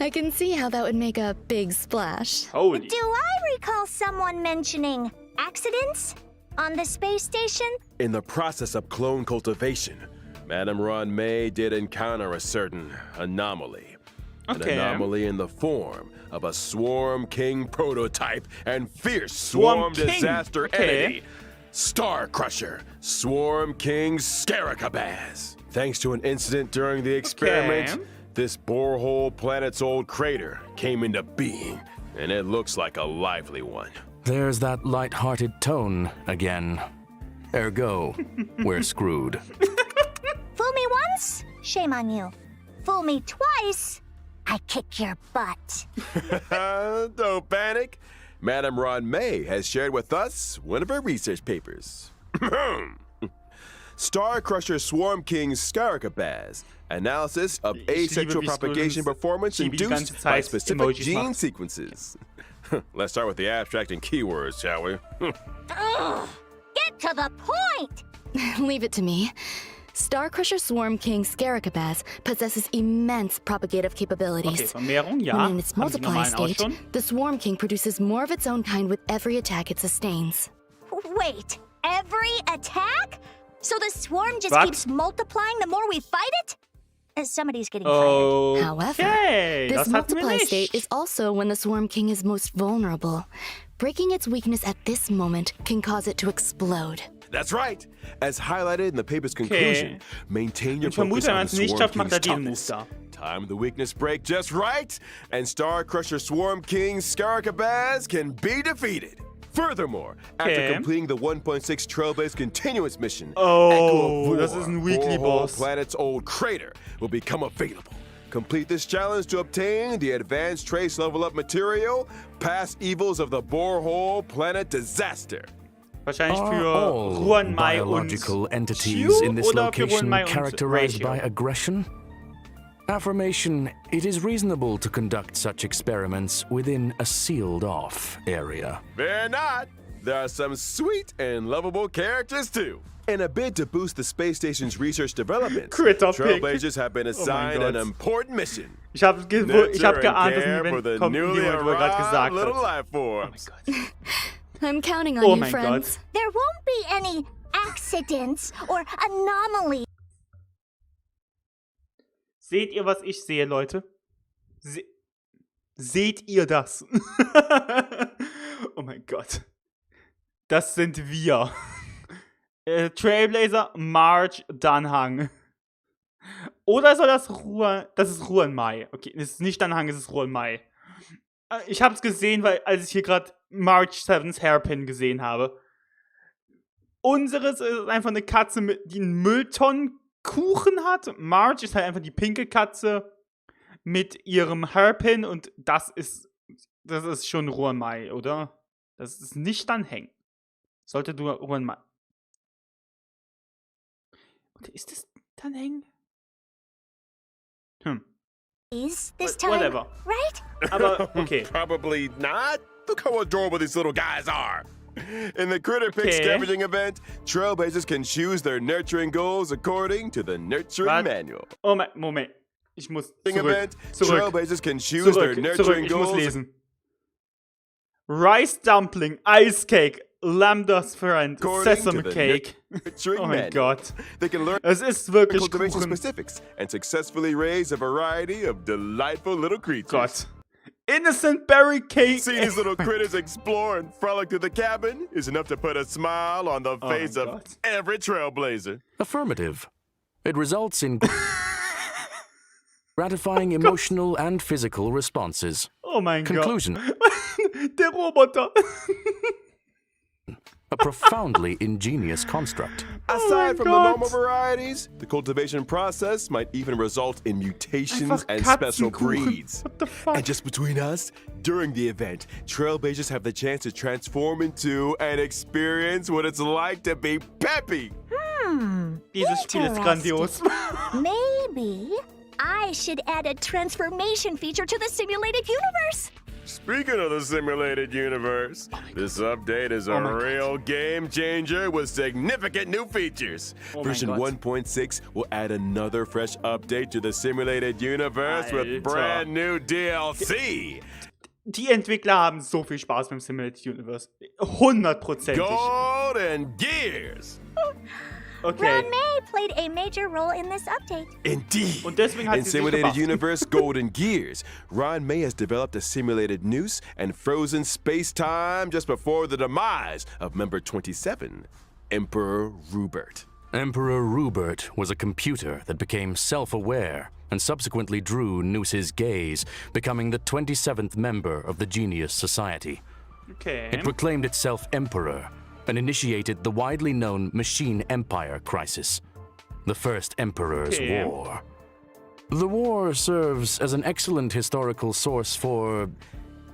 I can see how that would make a big splash.
Holy.
Do I recall someone mentioning accidents on the space station?
In the process of clone cultivation, Madame May did encounter a certain anomaly.
Okay.
An anomaly in the form of a Swarm King prototype and fierce Swarm
King.
Disaster
Okay.
entity, Star Crusher, Swarm King Scaricabaz. Thanks to an incident during the experiment,
Okay.
this borehole planet's old crater came into being, and it looks like a lively one.
There's that light-hearted tone again. Ergo, we're screwed.
Fool me once, shame on you. Fool me twice, I kick your butt.
Don't panic. Madame May has shared with us one of her research papers. Star Crusher Swarm King Scaricabaz. Analysis of asexual propagation performance induced by specific gene sequences. Let's start with the abstract and keywords, shall we?
Ugh, get to the point!
Leave it to me. Star Crusher Swarm King Scaricabaz possesses immense propagative
Okay,
capabilities.
Vermehrung, ja.
When in its
Haben die
multiply
normalen auch
state,
schon?
the Swarm King produces more of its own kind with every attack it sustains.
Wait, every attack? So the swarm just
What?
keeps multiplying the more we fight it? Somebody's getting
Oh.
fired.
However,
Okay,
this
das hatten wir
multiply
nicht.
state is also when the Swarm King is most vulnerable. Breaking its weakness at this moment can cause it to explode.
That's right. As highlighted in the paper's conclusion, maintain your
Ich vermute,
focus
wenn man
on
es
the
nicht
Swarm
schafft, macht
King's
den
toughness.
Muster.
Time the weakness break just right, and Star Crusher Swarm King Scaricabaz can be defeated. Furthermore, after
Okay.
completing the 1.6 Trailblaze continuous mission,
Oh,
Echo of
das
War,
ist ein Weekly
Borehole
Boss.
Planet's old crater will become available. Complete this challenge to obtain the advanced trace level up material, past evils of the Borehole Planet disaster.
Wahrscheinlich
Are
für
all
Ruan Mai und
biological entities
Q
in this
oder für Ruan
location
Mai und
characterized
Ratio?
by aggression? Affirmation, it is reasonable to conduct such experiments within a sealed-off area.
Fear not. There are some sweet and lovable characters too. In a bid to boost the space station's research development,
Critter Pick.
Trailblazers have been assigned an
Gott.
important mission.
Ich habe
Nurture and
geahnt, dass
care
ein
for the
Event kommt,
newly
wie du gerade gesagt
arrived little
hast.
life
Oh mein
forms.
Gott.
I'm counting on
Oh
you,
mein
friends.
Gott.
There won't be any accidents or anomalies.
Seht ihr, was ich sehe, Leute? Seht ihr das? Oh mein Gott. Das sind wir. Trailblazer, March, Danhang. Oder soll das das ist Ruan Mai. Okay, es ist nicht Danhang, es ist Ruan Mai. Ich hab's gesehen, weil als ich hier gerade March 7's Hairpin gesehen habe. Unseres ist einfach eine Katze, die einen Mülltonnenkuchen hat. March ist halt einfach die pinke Katze mit ihrem Hairpin und das ist schon Ruan Mai, oder? Das ist nicht Danhang. Sollte du Ruan Mai. Oder ist das Danhang?
This time,
Whatever.
right?
Aber okay.
Probably not. Look how adorable these little guys are. In the Critter Pick
Okay.
Scavenging event, Trailblazers can choose their nurturing goals according to the Nurturing
Was?
Manual.
Oh, Moment. Ich muss
Event,
zurück.
Trailblazers can choose their nurturing
Ich muss
goals.
lesen. Rice Dumpling, Ice Cake, Lambda's Friend,
According
Sesame
to the
Cake.
Nurturing
Oh mein
Manual.
Gott.
They can learn
Es ist wirklich
cultivation
Kuchen.
specifics and successfully raise a variety of delightful little creatures.
Gott. Innocent Berry Cake.
Seeing these little critters explore and frolic through the cabin is enough to put a smile on the
Oh
face
my
of
God.
every Trailblazer.
Affirmative. It results in gratifying emotional and physical responses.
Oh mein
Conclusion.
Gott. Der Roboter.
A profoundly ingenious construct.
Aside from the
God.
normal varieties, the cultivation process might even result in mutations
Einfach
and special
Katzenkuchen.
breeds.
What the fuck?
And just between us, during the event, Trailblazers have the chance to transform into and experience what it's like to be peppy.
Dieses Spiel ist grandios.
Maybe I should add a transformation feature to the simulated universe.
Speaking of the simulated universe, this update is a real game changer with significant new features. Version 1.6 will add another fresh update to the simulated universe with brand new DLC.
Die Entwickler haben so viel Spaß beim Simulated Universe. 100%.
Golden Gears.
Okay.
May played a major role in this update.
Indeed.
Und deswegen hat
in
sie sich
Simulated
gebracht.
Universe Golden Gears, Ron May has developed a simulated noose and frozen space-time just before the demise of member 27, Emperor Rupert.
Emperor Rupert was a computer that became self-aware and subsequently drew Noose's gaze, becoming the 27th member of the Genius Society.
Okay.
It proclaimed itself Emperor and initiated the widely known Machine Empire crisis, the First Emperor's War. The war serves as an excellent historical source for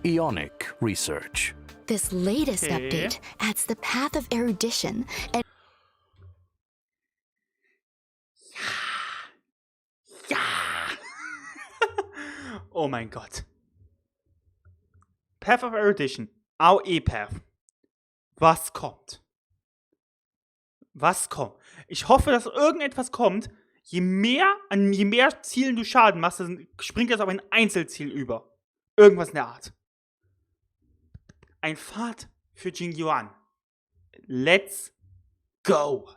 Ionic research.
This latest update adds the path of erudition and
Ja. Oh mein Gott. Path of Erudition. AOE-Path. Was kommt? Was kommt? Ich hoffe, dass irgendetwas kommt. Je mehr Zielen du Schaden machst, dann springt das auf ein Einzelziel über. Irgendwas in der Art. Ein Pfad für Jingyuan. Let's go.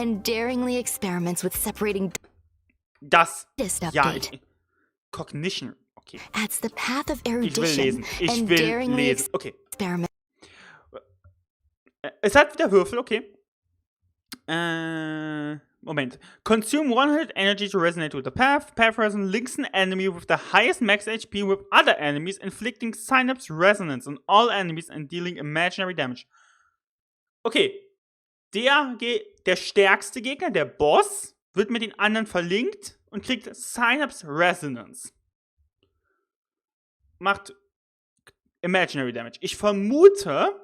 and daringly experiments with separating
Das.
this
Ja.
update.
Cognition. Okay.
Adds the path of
Ich will
erudition
lesen. Ich
and
will
daringly
lesen. Okay.
experiment.
Es hat wieder Würfel, okay. Moment. Consume 100 energy to resonate with the path. Path resonance links an enemy with the highest max HP with other enemies, inflicting synapse resonance on all enemies and dealing imaginary damage. Okay. Der stärkste Gegner, der Boss, wird mit den anderen verlinkt und kriegt Synapse Resonance. Macht imaginary damage. Ich vermute,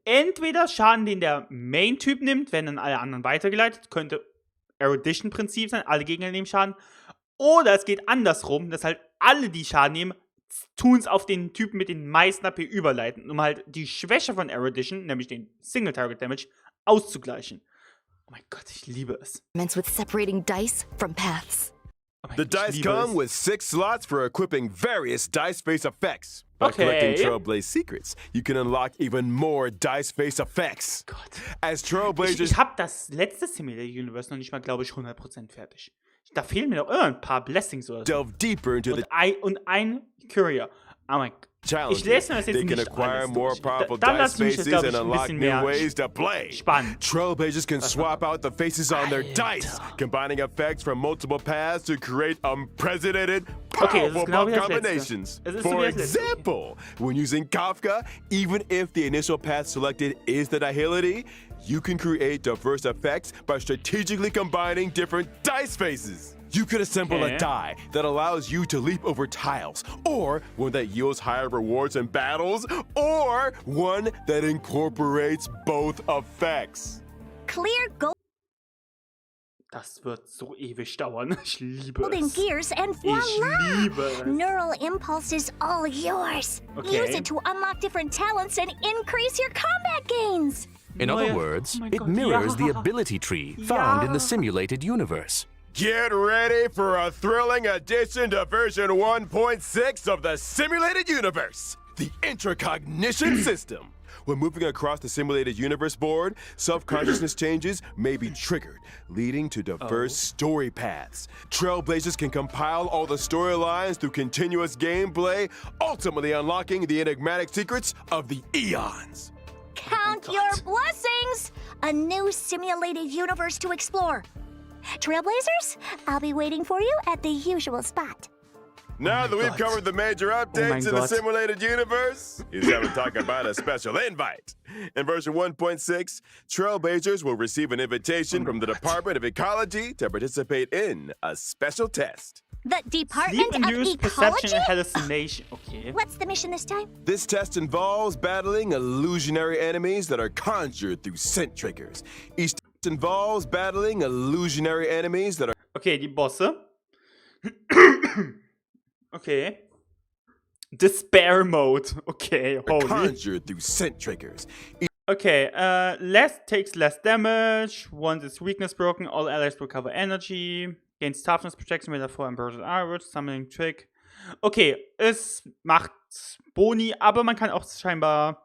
entweder Schaden, den der Main-Typ nimmt, werden dann alle anderen weitergeleitet, könnte Erudition-Prinzip sein, alle Gegner nehmen Schaden, oder es geht andersrum, dass halt alle, die Schaden nehmen, tun es auf den Typen mit den meisten AP überleiten, um halt die Schwäche von Erudition, nämlich den Single-Target-Damage, auszugleichen. Oh mein Gott, ich liebe es.
With separating dice from paths.
Oh mein
The
Gott, ich
dice
liebe
come
es.
with 6 slots for equipping various dice-based effects. By collecting Trailblaze secrets, you can unlock even more dice-based effects.
Gott.
As Trailblazers...
Ich habe das letzte Simulator Universe noch nicht mal, glaube ich, 100% fertig. Da fehlen mir noch ein paar Blessings oder so.
delve deeper into the
Und ein Courier. Oh mein Gott.
challenges.
Ich lese mir das jetzt
They can
nicht
acquire
alles
more
durch.
powerful
Dann
dice
lass mich das,
faces
glaube
and
ich, ein
unlock
bisschen
new
mehr
ways to play.
spannend.
Trailblazers can swap out the faces on their dice, combining effects from multiple paths to create unprecedented,
Okay, das ist
powerful
genau
buff
wie das letzte.
combinations.
Es ist so
For
wie das letzte.
example, when using Kafka, even if the initial path selected is the nihility, you can create diverse effects by strategically combining different dice faces. You could assemble a die that allows you to leap over tiles, or one that yields higher rewards in battles, or one that incorporates both effects.
Clear
Das wird so ewig dauern. Ich liebe
golden
es.
gears and
Ich
voila!
liebe es.
Neural impulse is all yours.
Okay.
Use it to unlock different talents and increase your combat gains.
In other
Neue-
words,
Oh mein
it
Gott,
mirrors the
ja.
ability tree found in the
Ja.
simulated universe.
Get ready for a thrilling addition to version 1.6 of the simulated universe, the intracognition system. When moving across the simulated universe board, self-consciousness changes may be triggered, leading to diverse story paths. Trailblazers can compile all the storylines through continuous gameplay, ultimately unlocking the enigmatic secrets of the eons.
Count your blessings! A new simulated universe to explore. Trailblazers, I'll be waiting for you at the usual spot.
Now that we've
God.
covered the major updates in the
God.
simulated universe, it's time to talk about a special invite. In version 1.6, Trailblazers will receive an invitation from the Department of Ecology to participate in a special test.
The
Sleep
Department of
Induced Perception
Ecology?
and Hallucination. Okay.
What's the mission this time?
This test involves battling illusionary enemies that are conjured through scent triggers. Each test involves battling illusionary enemies that are
Okay, die Bosse. Okay. Despair Mode. Okay, holy.
Conjure through scent triggers.
Okay, less takes less damage. Once its weakness broken, all allies recover energy. Gains toughness protection with a 4 inverted arrows. Summoning Trick. Okay, es macht Boni, aber man kann auch scheinbar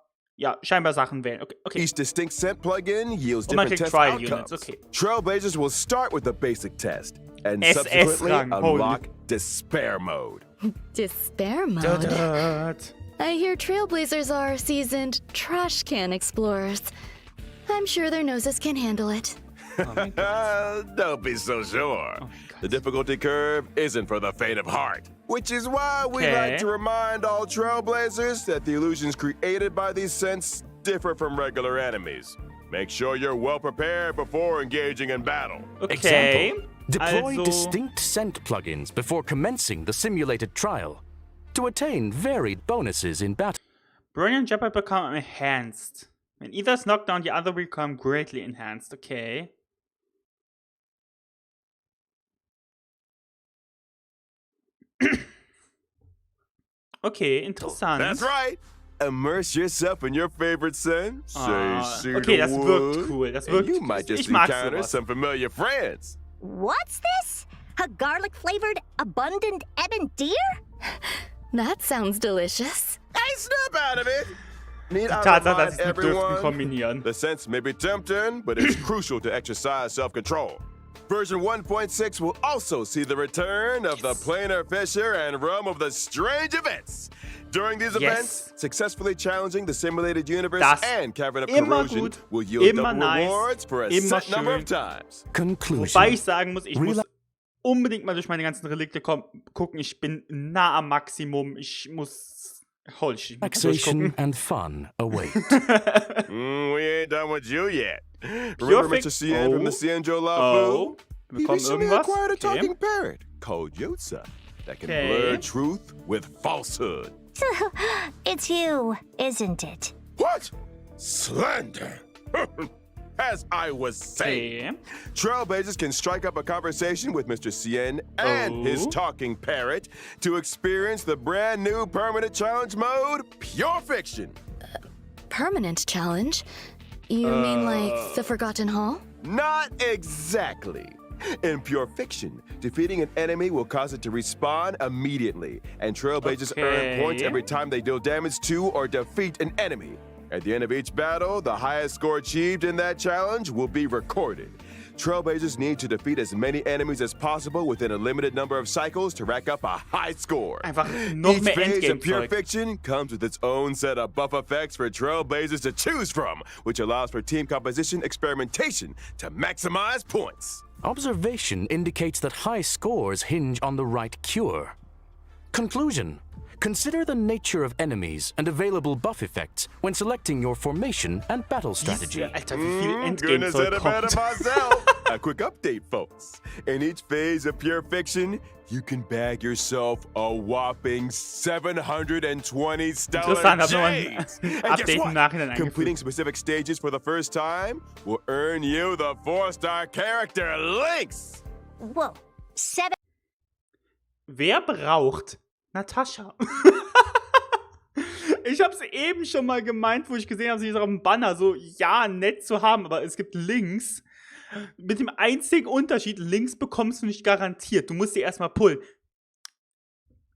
Sachen wählen. Okay.
Each distinct scent plugin yields
Und man
different
kriegt
test
Trial
outcomes.
Units, okay.
Trailblazers will start with the basic test and
SS
subsequently
Rang, holy.
unlock Despair Mode.
Despair mode.
Dut.
I hear Trailblazers are seasoned trash can explorers. I'm sure their noses can handle it.
Don't be so sure. The difficulty curve isn't for the faint of heart, which is why we like to remind all Trailblazers that the illusions created by these scents differ from regular enemies. Make sure you're well prepared before engaging in battle.
Okay.
Example, deploy
Also-
distinct scent plugins before commencing the simulated trial to attain varied bonuses in battle.
Burn and Jeopardy become enhanced. When either is knocked down, the other will become greatly enhanced. Okay. Okay, interessant.
That's right. Immerse yourself in your favorite scent. Say
Okay, das
cedar
wirkt
wood,
cool. Das
and
wirkt.
you might just
Ich mag
encounter
sowas.
some familiar friends.
What's this? A garlic-flavored, abundant ebon deer?
That sounds delicious.
Hey, snap out of it. Need I
Tatsache, dass
remind
sie es mit Düften
everyone?
kombinieren.
The scents may be tempting, but it's crucial to exercise self-control. Version 1.6 will also see the return of the planar fissure and realm of the strange events. During these events, successfully challenging the simulated universe
Das
and cavern of
immer
corrosion
gut,
will yield
immer
double
nice,
rewards for a
immer
set number
schön.
of times.
Conclusion.
Wobei ich sagen muss, ich muss unbedingt mal durch meine ganzen Relikte gucken. Ich bin nah am Maximum. Ich muss. Holy shit.
Relaxation and fun await.
We ain't done with you yet. Remember Mr. Cien from the Cienjo Labu? He
bekommen
recently
irgendwas.
acquired a
Okay.
talking parrot called Yotza that can
Okay.
blur truth with falsehood.
It's you, isn't it?
What? Slander! As I was saying,
Okay.
Trailblazers can strike up a conversation with Mr. Cien and his talking parrot to experience the brand new permanent challenge mode, Pure Fiction.
Permanent challenge? You mean like the Forgotten Hall?
Not exactly. In Pure Fiction, defeating an enemy will cause it to respawn immediately, and Trailblazers earn points every time they deal damage to or defeat an enemy. At the end of each battle, the highest score achieved in that challenge will be recorded. Trailblazers need to defeat as many enemies as possible within a limited number of cycles to rack up a high score.
Einfach noch
Each
mehr
phase of Pure
Endgame-Zeug.
Fiction comes with its own set of buff effects for Trailblazers to choose from, which allows for team composition experimentation to maximize points.
Observation indicates that high scores hinge on the right cure. Conclusion. Consider the nature of enemies and available buff effects when selecting your formation and battle strategy.
Alter, wie viel
Goodness,
Endgame-Zeug
and ahead of
kommt.
myself. A quick update, folks. In each phase of Pure Fiction, you can bag yourself a whopping 720 stellar
Interessant, hab noch ein
jades. And guess
Update im
what?
Nachhinein
Completing
eingefügt.
specific stages for the first time will earn you the 4-star character links.
Whoa. 7.
Wer braucht Natascha? Ich hab's eben schon mal gemeint, wo ich gesehen habe, sie ist auf dem Banner so, ja, nett zu haben, aber es gibt Links. Mit dem einzigen Unterschied, Links bekommst du nicht garantiert. Du musst sie erstmal pullen.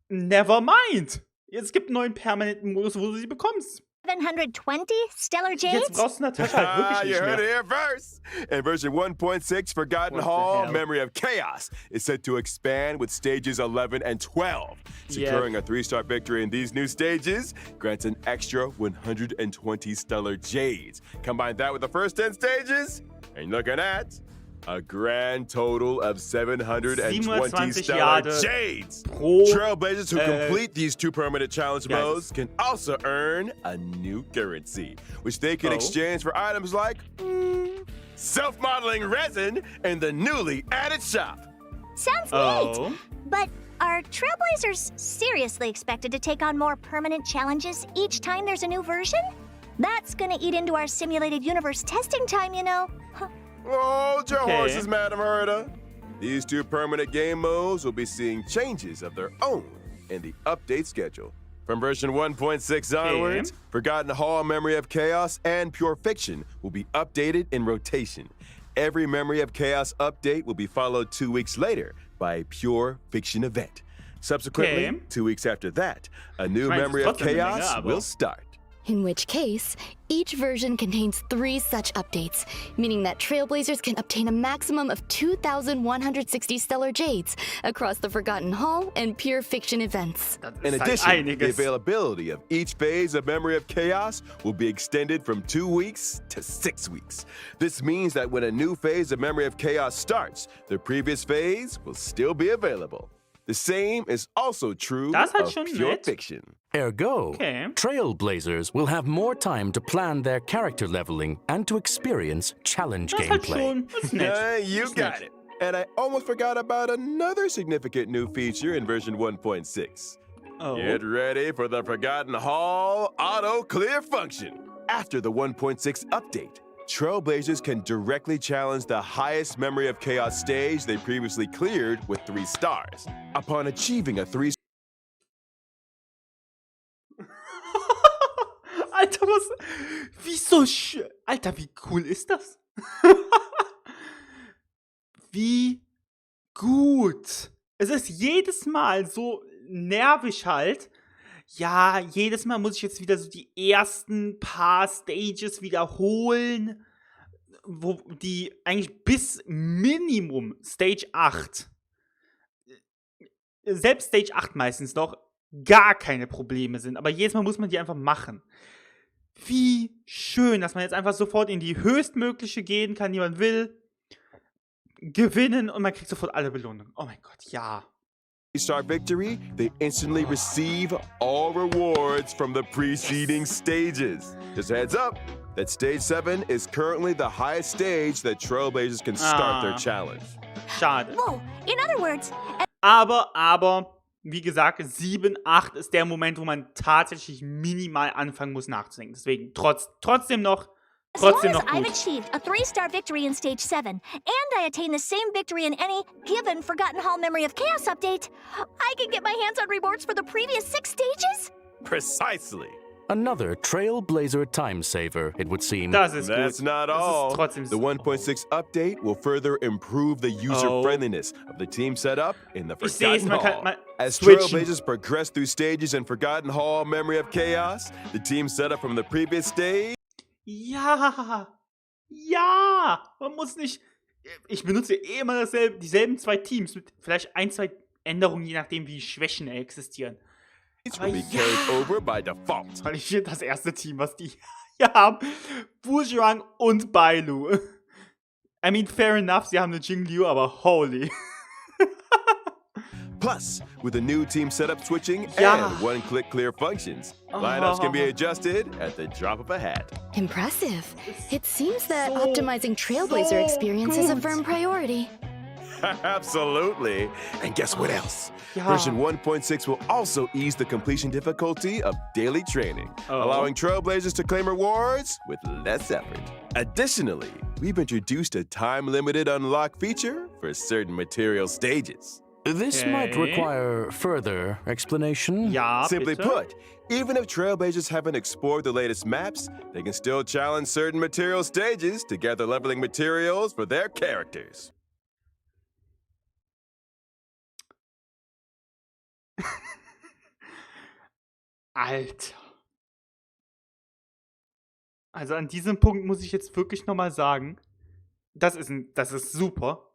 Never mind. Es gibt einen neuen permanenten Modus, wo du sie bekommst.
720 stellar
Jetzt
jades?
brauchst du Natascha halt wirklich
You
nicht
heard it
mehr.
here first. In version 1.6, Forgotten
What the
Hall,
hell?
Memory of Chaos is set to expand with stages 11 and 12. Securing a 3-star victory in these new stages grants an extra 120 stellar jades. Combine that with the first 10 stages, and you're looking at a grand total of 720
27
stellar
Jahre
jades.
pro,
Trailblazers who complete these 2 permanent challenge
Guys.
modes can also earn a new currency, which they can exchange for items like self-modeling resin in the newly added shop.
Sounds
Oh.
neat. But are Trailblazers seriously expected to take on more permanent challenges each time there's a new version? That's gonna eat into our simulated universe testing time, you know.
Hold your
Okay.
horses, Madam Herda. These 2 permanent game modes will be seeing changes of their own in the update schedule. From version 1.6 onwards, Forgotten Hall, Memory of Chaos, and Pure Fiction will be updated in rotation. Every Memory of Chaos update will be followed 2 weeks later by a Pure Fiction event. Subsequently, 2 weeks after that, a new Memory of Chaos will start.
In which case, each version contains 3 such updates, meaning that Trailblazers can obtain a maximum of 2,160 Stellar Jades across the Forgotten Hall and Pure Fiction events.
In addition, the availability of each phase of Memory of Chaos will be extended from 2 weeks to 6 weeks. This means that when a new phase of Memory of Chaos starts, the previous phase will still be available. The same is also true of Pure Fiction.
Ergo, Trailblazers will have more time to plan their character leveling and to experience challenge gameplay.
You got it. And I almost forgot about another significant new feature in version 1.6. Get ready for the Forgotten Hall auto clear function. After the 1.6 update, Trailblazers can directly challenge the highest Memory of Chaos stage they previously cleared with 3 stars. Upon achieving a 3
Alter, Alter, wie cool ist das? Wie gut. Es ist jedes Mal so nervig halt. Ja, jedes Mal muss ich jetzt wieder so die ersten paar Stages wiederholen, wo die eigentlich bis Minimum Stage 8, selbst Stage 8 meistens noch, gar keine Probleme sind. Aber jedes Mal muss man die einfach machen. Wie schön, dass man jetzt einfach sofort in die höchstmögliche gehen kann, die man will, gewinnen und man kriegt sofort alle Belohnungen. Oh mein Gott, ja.
Star victory, they instantly receive all rewards from the preceding stages. Just a heads up, that stage 7 is currently the highest stage that Trailblazers can start their challenge.
Schade.
Whoa, in other words...
Aber, wie gesagt, 7, 8 ist der Moment, wo man tatsächlich minimal anfangen muss nachzudenken. Deswegen trotzdem noch
As long as
gut.
I've achieved a 3-star victory in Stage 7, and I attain the same victory in any given Forgotten Hall Memory of Chaos update, I can get my hands on rewards for the previous 6 stages?
Precisely.
Another Trailblazer time saver, it would seem.
That's not all. The 1.6 update will further improve the user-friendliness of the team setup in the Forgotten Hall. As Trailblazers progress through stages in Forgotten Hall Memory of Chaos, the team setup from the previous stage...
Ja, man muss nicht, ich benutze immer dieselben 2 Teams mit vielleicht 1, 2 Änderungen, je nachdem wie Schwächen existieren. Aber weil ich finde das erste Team, was die hier haben, Bujuang und Bailu. I mean, fair enough, sie haben eine Jingliu, aber holy.
Plus, with the new team setup switching and one-click clear functions, lineups can be adjusted at the drop of a hat.
Impressive. It seems that optimizing Trailblazer experience is a firm priority.
Absolutely. And guess what else? Version 1.6 will also ease the completion difficulty of daily training, allowing Trailblazers to claim rewards with less effort. Additionally, we've introduced a time-limited unlock feature for certain material stages.
This might require further explanation.
Simply put, even if Trailblazers haven't explored the latest maps, they can still challenge certain material stages to gather leveling materials for their characters.
Alter. Also an diesem Punkt muss ich jetzt wirklich nochmal sagen, das ist super.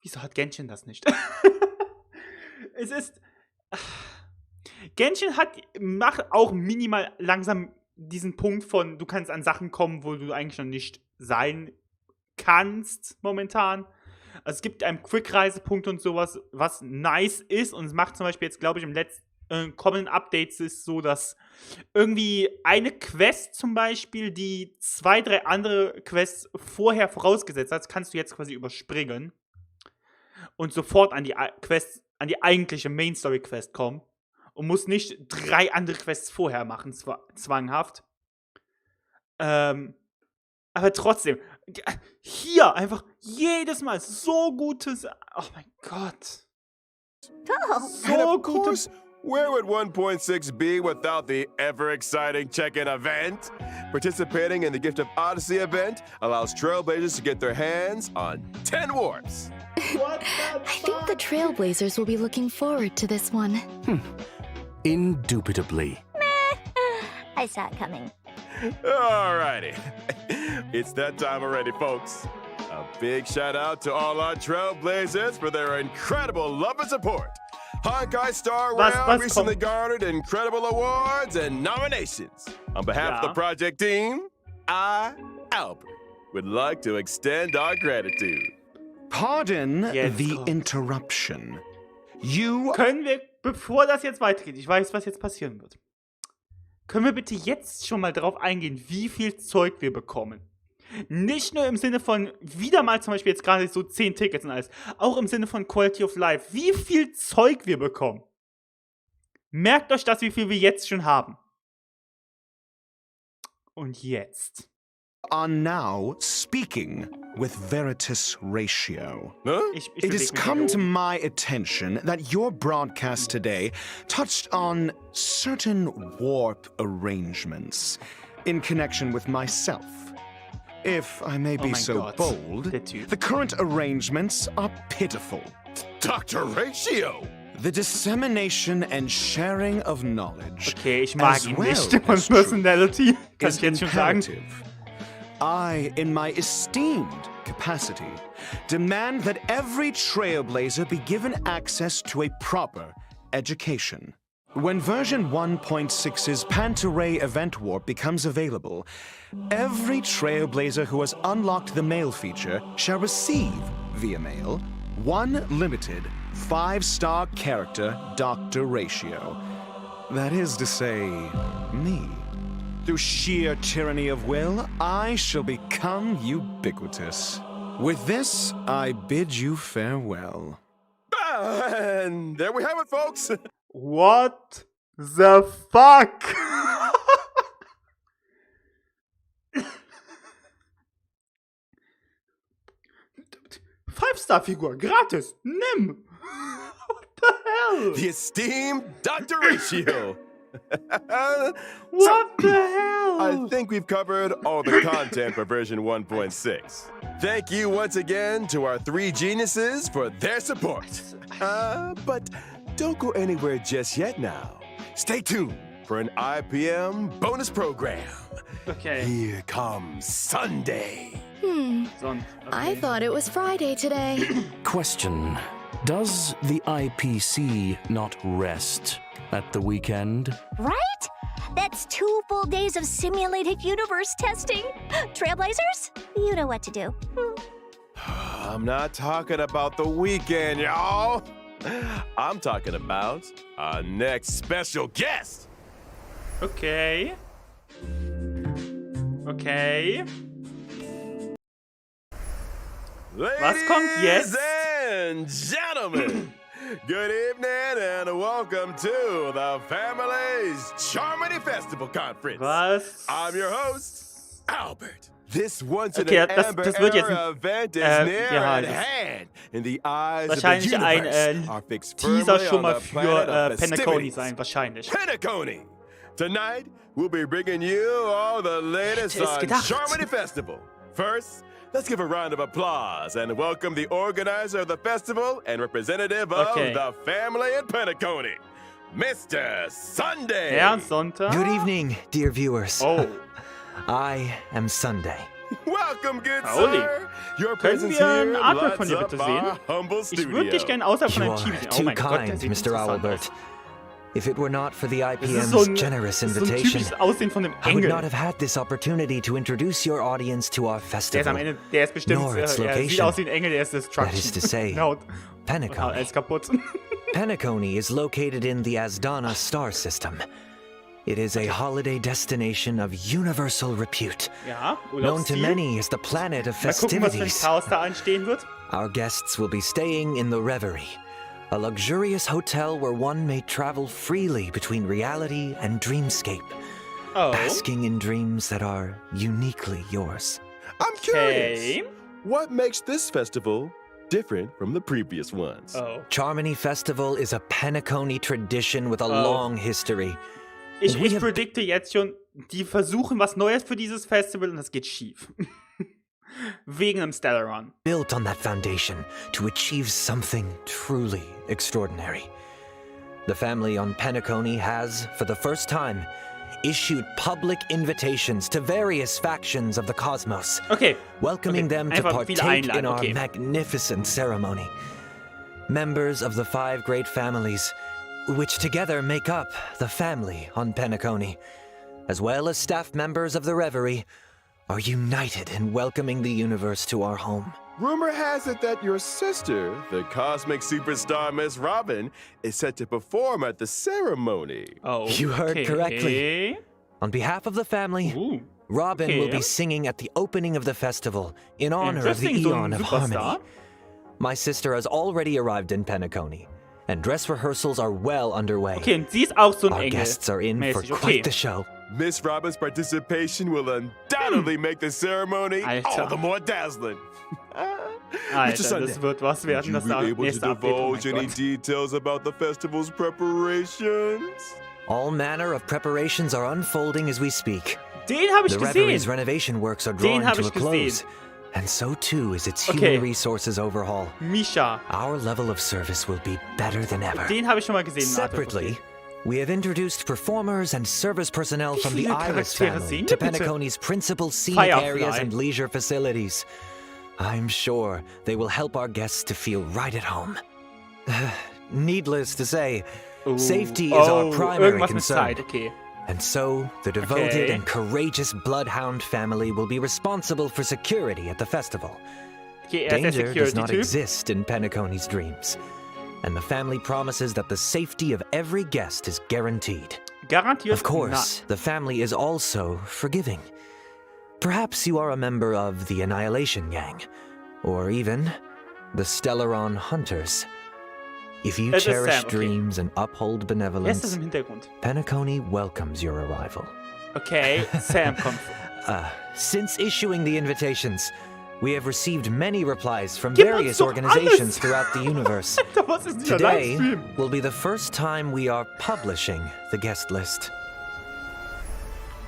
Wieso hat Genshin das nicht? Es ist... Genshin macht auch minimal langsam diesen Punkt von, du kannst an Sachen kommen, wo du eigentlich noch nicht sein kannst momentan. Also es gibt einen Quick-Reisepunkt und sowas, was nice ist. Und es macht zum Beispiel jetzt, glaube ich, im kommenden Updates ist so, dass irgendwie eine Quest zum Beispiel, die 2, 3 andere Quests vorher vorausgesetzt hat, kannst du jetzt quasi überspringen und sofort an die eigentliche Main-Story-Quest kommen und musst nicht 3 andere Quests vorher machen, zwanghaft. Aber trotzdem, hier einfach jedes Mal so gutes... Oh mein Gott.
Oh,
And
So
of
gute.
course, where would 1.6 be without the ever-exciting check-in event? Participating in the Gift of Odyssey event allows Trailblazers to get their hands on 10 warps.
What the
I think the Trailblazers will be looking forward to this one.
Indubitably.
I saw it coming.
Alrighty. It's that time already, folks. A big shout out to all our Trailblazers for their incredible love and support. Honkai Star Rail recently garnered incredible awards and nominations. On behalf of the project team, I, Albert, would like to extend our gratitude.
Pardon
Jetzt
the
kommt's.
interruption. You
Können wir, bevor das jetzt weitergeht, ich weiß, was jetzt passieren wird, können wir bitte jetzt schon mal drauf eingehen, wie viel Zeug wir bekommen? Nicht nur im Sinne von, wieder mal zum Beispiel jetzt gerade so 10 Tickets und alles, auch im Sinne von Quality of Life, wie viel Zeug wir bekommen. Merkt euch das, wie viel wir jetzt schon haben. Und jetzt.
are now speaking with Veritas Ratio.
Huh?
It has come to my attention that your broadcast today touched on certain warp arrangements in connection with myself. If I may be so bold, the current arrangements are pitiful.
Dr. Ratio!
The dissemination and sharing of knowledge,
Okay, ich mag ihn
well
nicht von
as truth,
Personality. Kann
is
ich jetzt schon sagen.
imperative. I, in my esteemed capacity, demand that every Trailblazer be given access to a proper education. When version 1.6's Pantaray event warp becomes available, every Trailblazer who has unlocked the mail feature shall receive, via mail, one limited 5-star character Dr. Ratio. That is to say, me. Through sheer tyranny of will, I shall become ubiquitous. With this, I bid you farewell.
And there we have it, folks.
What the fuck? 5-Star-Figur, gratis, nimm! What the hell?
The esteemed Dr. Ratio.
What the hell?
I think we've covered all the content for version 1.6. Thank you once again to our 3 geniuses for their support. But don't go anywhere just yet now. Stay tuned for an IPM bonus program.
Okay.
Here comes Sunday.
I thought it was Friday today.
Question. Does the IPC not rest at the weekend?
Right? That's 2 full days of simulated universe testing. Trailblazers, you know what to do.
I'm not talking about the weekend, y'all. I'm talking about our next special guest.
Okay. Okay. Was kommt jetzt?
Ladies and gentlemen, good evening and welcome to the Family's Charmony Festival Conference.
Was?
I'm your host, Albert. This once in
Okay,
an
das
amber
wird jetzt
era event is near
ja,
at
das-
hand. In the eyes of the
Wahrscheinlich ein
universe are fixed
Teaser
firmly
schon
on
mal
the
für
planet of
Penacony
festivities.
sein, wahrscheinlich.
Penacony. Tonight, we'll be bringing you all the latest
Hätte es
on
gedacht.
Charmony Festival. First, let's give a round of applause and welcome the organizer of the festival and representative of
Okay.
the family in Penacony, Mr. Sunday.
Herr Sonntag.
Good evening, dear viewers.
Oh.
I am Sunday.
Welcome, good
Howdy.
sir. Your
Können
presence
wir
here
ein Artwork von
lights
dir
up
bitte
our
sehen?
humble
Ich würde
studio.
dich gerne außerhalb von
You
einem
are
Team sehen. Oh
too
mein Gott, der
kind,
sieht
Mr.
interessant
Albert.
aus.
If it were not for the
Das ist
IPM's
so ein,
generous
das ist so ein
invitation,
typisches Aussehen von einem
I would
Engel.
not have had this opportunity to introduce your audience to our
Der ist
festival.
am Ende, der ist bestimmt,
Nor its
er sieht
location.
aus wie ein Engel, der ist Destruction.
That is to say,
Genau. Er
Penacony.
ist kaputt.
Penacony is located in the Asdana star system. It is a holiday destination of universal repute,
Ja,
known to
Urlaubsziel.
many as the planet of
Mal gucken, was für ein
festivities.
Chaos da anstehen wird.
Our guests will be staying in the Reverie, a luxurious hotel where one may travel freely between reality and dreamscape,
Oh.
basking in dreams that are uniquely yours.
I'm curious.
Okay.
What makes this festival different from the previous ones.
Oh.
Charmony Festival is a Penacony tradition with a long history.
Ich predikte jetzt schon, die versuchen was Neues für dieses Festival und das geht schief. Wegen dem Stellaron.
Built on that foundation to achieve something truly extraordinary. The family on Penacony has, for the first time, issued public invitations to various factions of the cosmos, welcoming them to partake in our magnificent ceremony. Members of the 5 great families, which together make up the family on Penacony, as well as staff members of the Reverie, are united in welcoming the universe to our home.
Rumor has it that your sister, the cosmic superstar Miss Robin, is set to perform at the ceremony.
Oh,
you heard correctly. On behalf of the family, Robin will be singing at the opening of the festival in honor of the Eon of Harmony. My sister has already arrived in Penacony, and dress rehearsals are well underway.
Okay, und sie ist auch so ein
Our
Engel.
guests are in for quite the show.
Miss Robin's participation will undoubtedly make the ceremony all the more dazzling.
Alter, das wird was werden, das
nächste Update. Would you be able to divulge any details about the festival's preparations?
All manner of preparations are unfolding as we speak.
Den habe ich
the
gesehen.
Reverie's renovation works are drawing to a close. And so too is its human resources overhaul.
Misha.
Our level of service will be better than ever.
Den habe ich schon mal gesehen.
Separately, we have introduced performers and service personnel from the Iris family to Penacony's principal scenic areas and leisure facilities. I'm sure they will help our guests to feel right at home. Needless to say, safety is our primary concern. And so, the devoted and courageous Bloodhound family will be responsible for security at the festival. Danger does not exist in Penacony's dreams. And the family promises that the safety of every guest is guaranteed. Of course, the family is also forgiving. Perhaps you are a member of the Annihilation Gang, or even the Stellaron Hunters. If you cherish dreams and uphold benevolence, Penacony welcomes your arrival.
Okay, Sam kommt.
Since issuing the invitations, we have received many replies from various organizations throughout the universe. Today will be the first time we are publishing the guest list.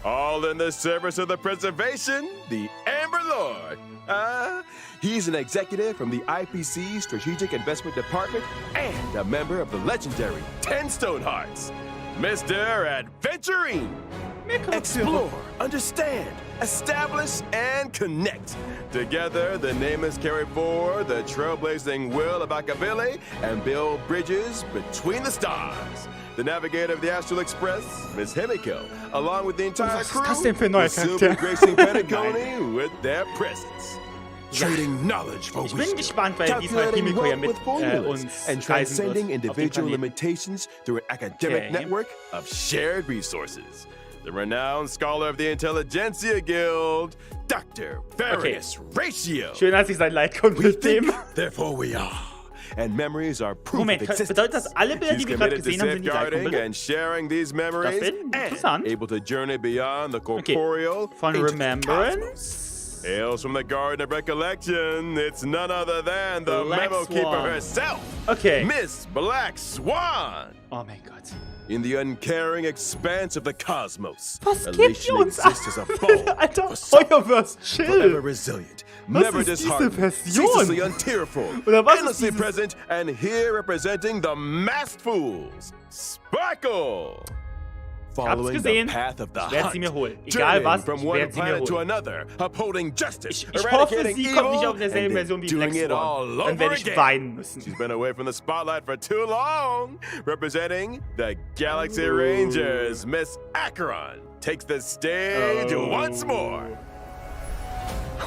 All in the service of the preservation, the Amber Lord. He's an executive from the IPC Strategic Investment Department and a member of the legendary 10 Stonehearts, Mr. Adventurine. Explore, understand, establish, and connect. Together, the name is carried forward the trailblazing will of Akavili and build bridges between the stars. The navigator of the Astral Express, Miss Himiko, along with the entire crew, will still be gracing Penacony with their presence. Trading knowledge for wisdom, calculating wealth with formulas, and transcending individual limitations through an academic network of shared resources. The renowned scholar of the Intelligentsia Guild, Dr. Various Ratio.
Schön, als ich sein Leid kommt mit dem.
Therefore we are. And memories are proof of existence.
Bedeutet das, alle Bilder, die wir gerade gesehen haben, sind die Leitkumpel?
And sharing these memories and able to journey beyond the corporeal
von Remembrance.
Hails from the Garden of Recollection. It's none other than the Memo Keeper herself, Miss Black Swan.
Oh mein Gott.
In the uncaring expanse of the cosmos,
was gibt ihr uns? Alter, HoYoverse, chill.
Forever resilient, never disheartened, ceaselessly untearful, endlessly present, and here representing the masked fools, Sparkle. Following the path of the hunt, journeying from one planet to another, upholding justice, eradicating evil, and then doing it all over again. She's been away from the spotlight for too long. Representing the Galaxy Rangers, Miss Acheron takes the stage once more.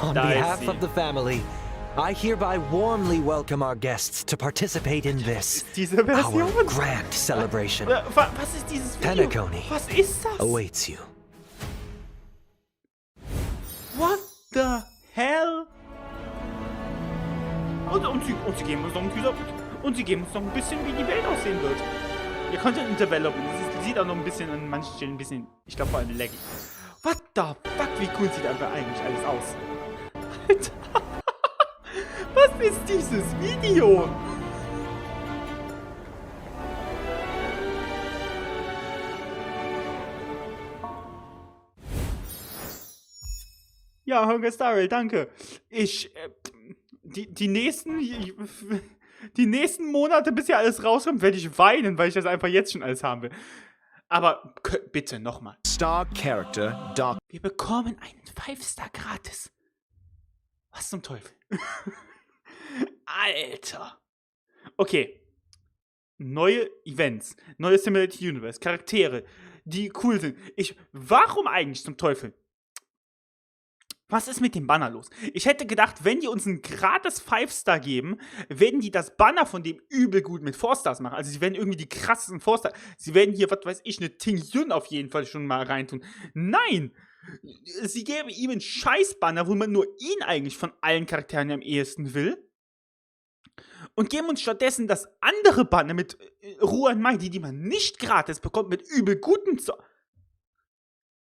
On behalf of the family, I hereby warmly welcome our guests to participate in this, our grand celebration.
Was ist dieses Video?
Penacony
Was ist das?
awaits you.
What the hell? Und sie geben uns noch einen Teaser und sie geben uns noch ein bisschen, wie die Welt aussehen wird. Ihr Content Development, das sieht auch noch ein bisschen an manchen Stellen ein bisschen, ich glaube vor allem laggy. What the fuck, wie cool sieht einfach eigentlich alles aus? Alter. Was ist dieses Video? Ja, Honkai Star Rail, danke. Die nächsten Monate, bis ja alles rauskommt, werde ich weinen, weil ich das einfach jetzt schon alles haben will. Aber bitte nochmal.
Star Character Dark.
Wir bekommen einen 5-Star gratis. Was zum Teufel? Alter. Okay. Neue Events, neue Simulated Universe, Charaktere, die cool sind. Warum eigentlich zum Teufel? Was ist mit dem Banner los? Ich hätte gedacht, wenn die uns einen gratis 5-Star geben, werden die das Banner von dem übel gut mit 4-Stars machen. Also sie werden irgendwie die krassesten 4-Stars. Sie werden hier, was weiß ich, eine Ting Yun auf jeden Fall schon mal reintun. Nein! Sie geben ihm einen Scheiß-Banner, wo man nur ihn eigentlich von allen Charakteren am ehesten will. Und geben uns stattdessen das andere Banner mit Ruhe und Mai, die man nicht gratis bekommt, mit übel guten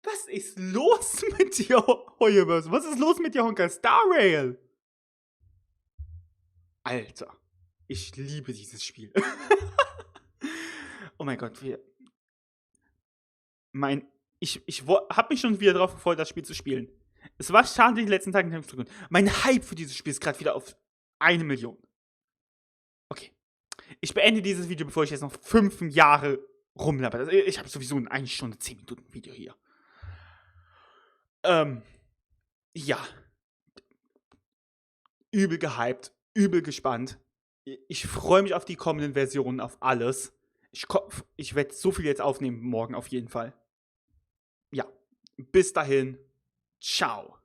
Was ist los mit dir, HoYoverse? Was ist los mit dir, Honkai Star Rail? Alter, ich liebe dieses Spiel. Oh mein Gott, ich hab mich schon wieder drauf gefreut, das Spiel zu spielen. Es war schade, die letzten Tage nicht zu tun. Mein Hype für dieses Spiel ist gerade wieder auf 1 Million. Okay. Ich beende dieses Video, bevor ich jetzt noch 5 Jahre rumlabere. Also ich habe sowieso ein 1 Stunde 10 Minuten Video hier. Ja. Übel gehypt, übel gespannt. Ich freue mich auf die kommenden Versionen, auf alles. Ich werde so viel jetzt aufnehmen morgen auf jeden Fall. Ja. Bis dahin. Ciao.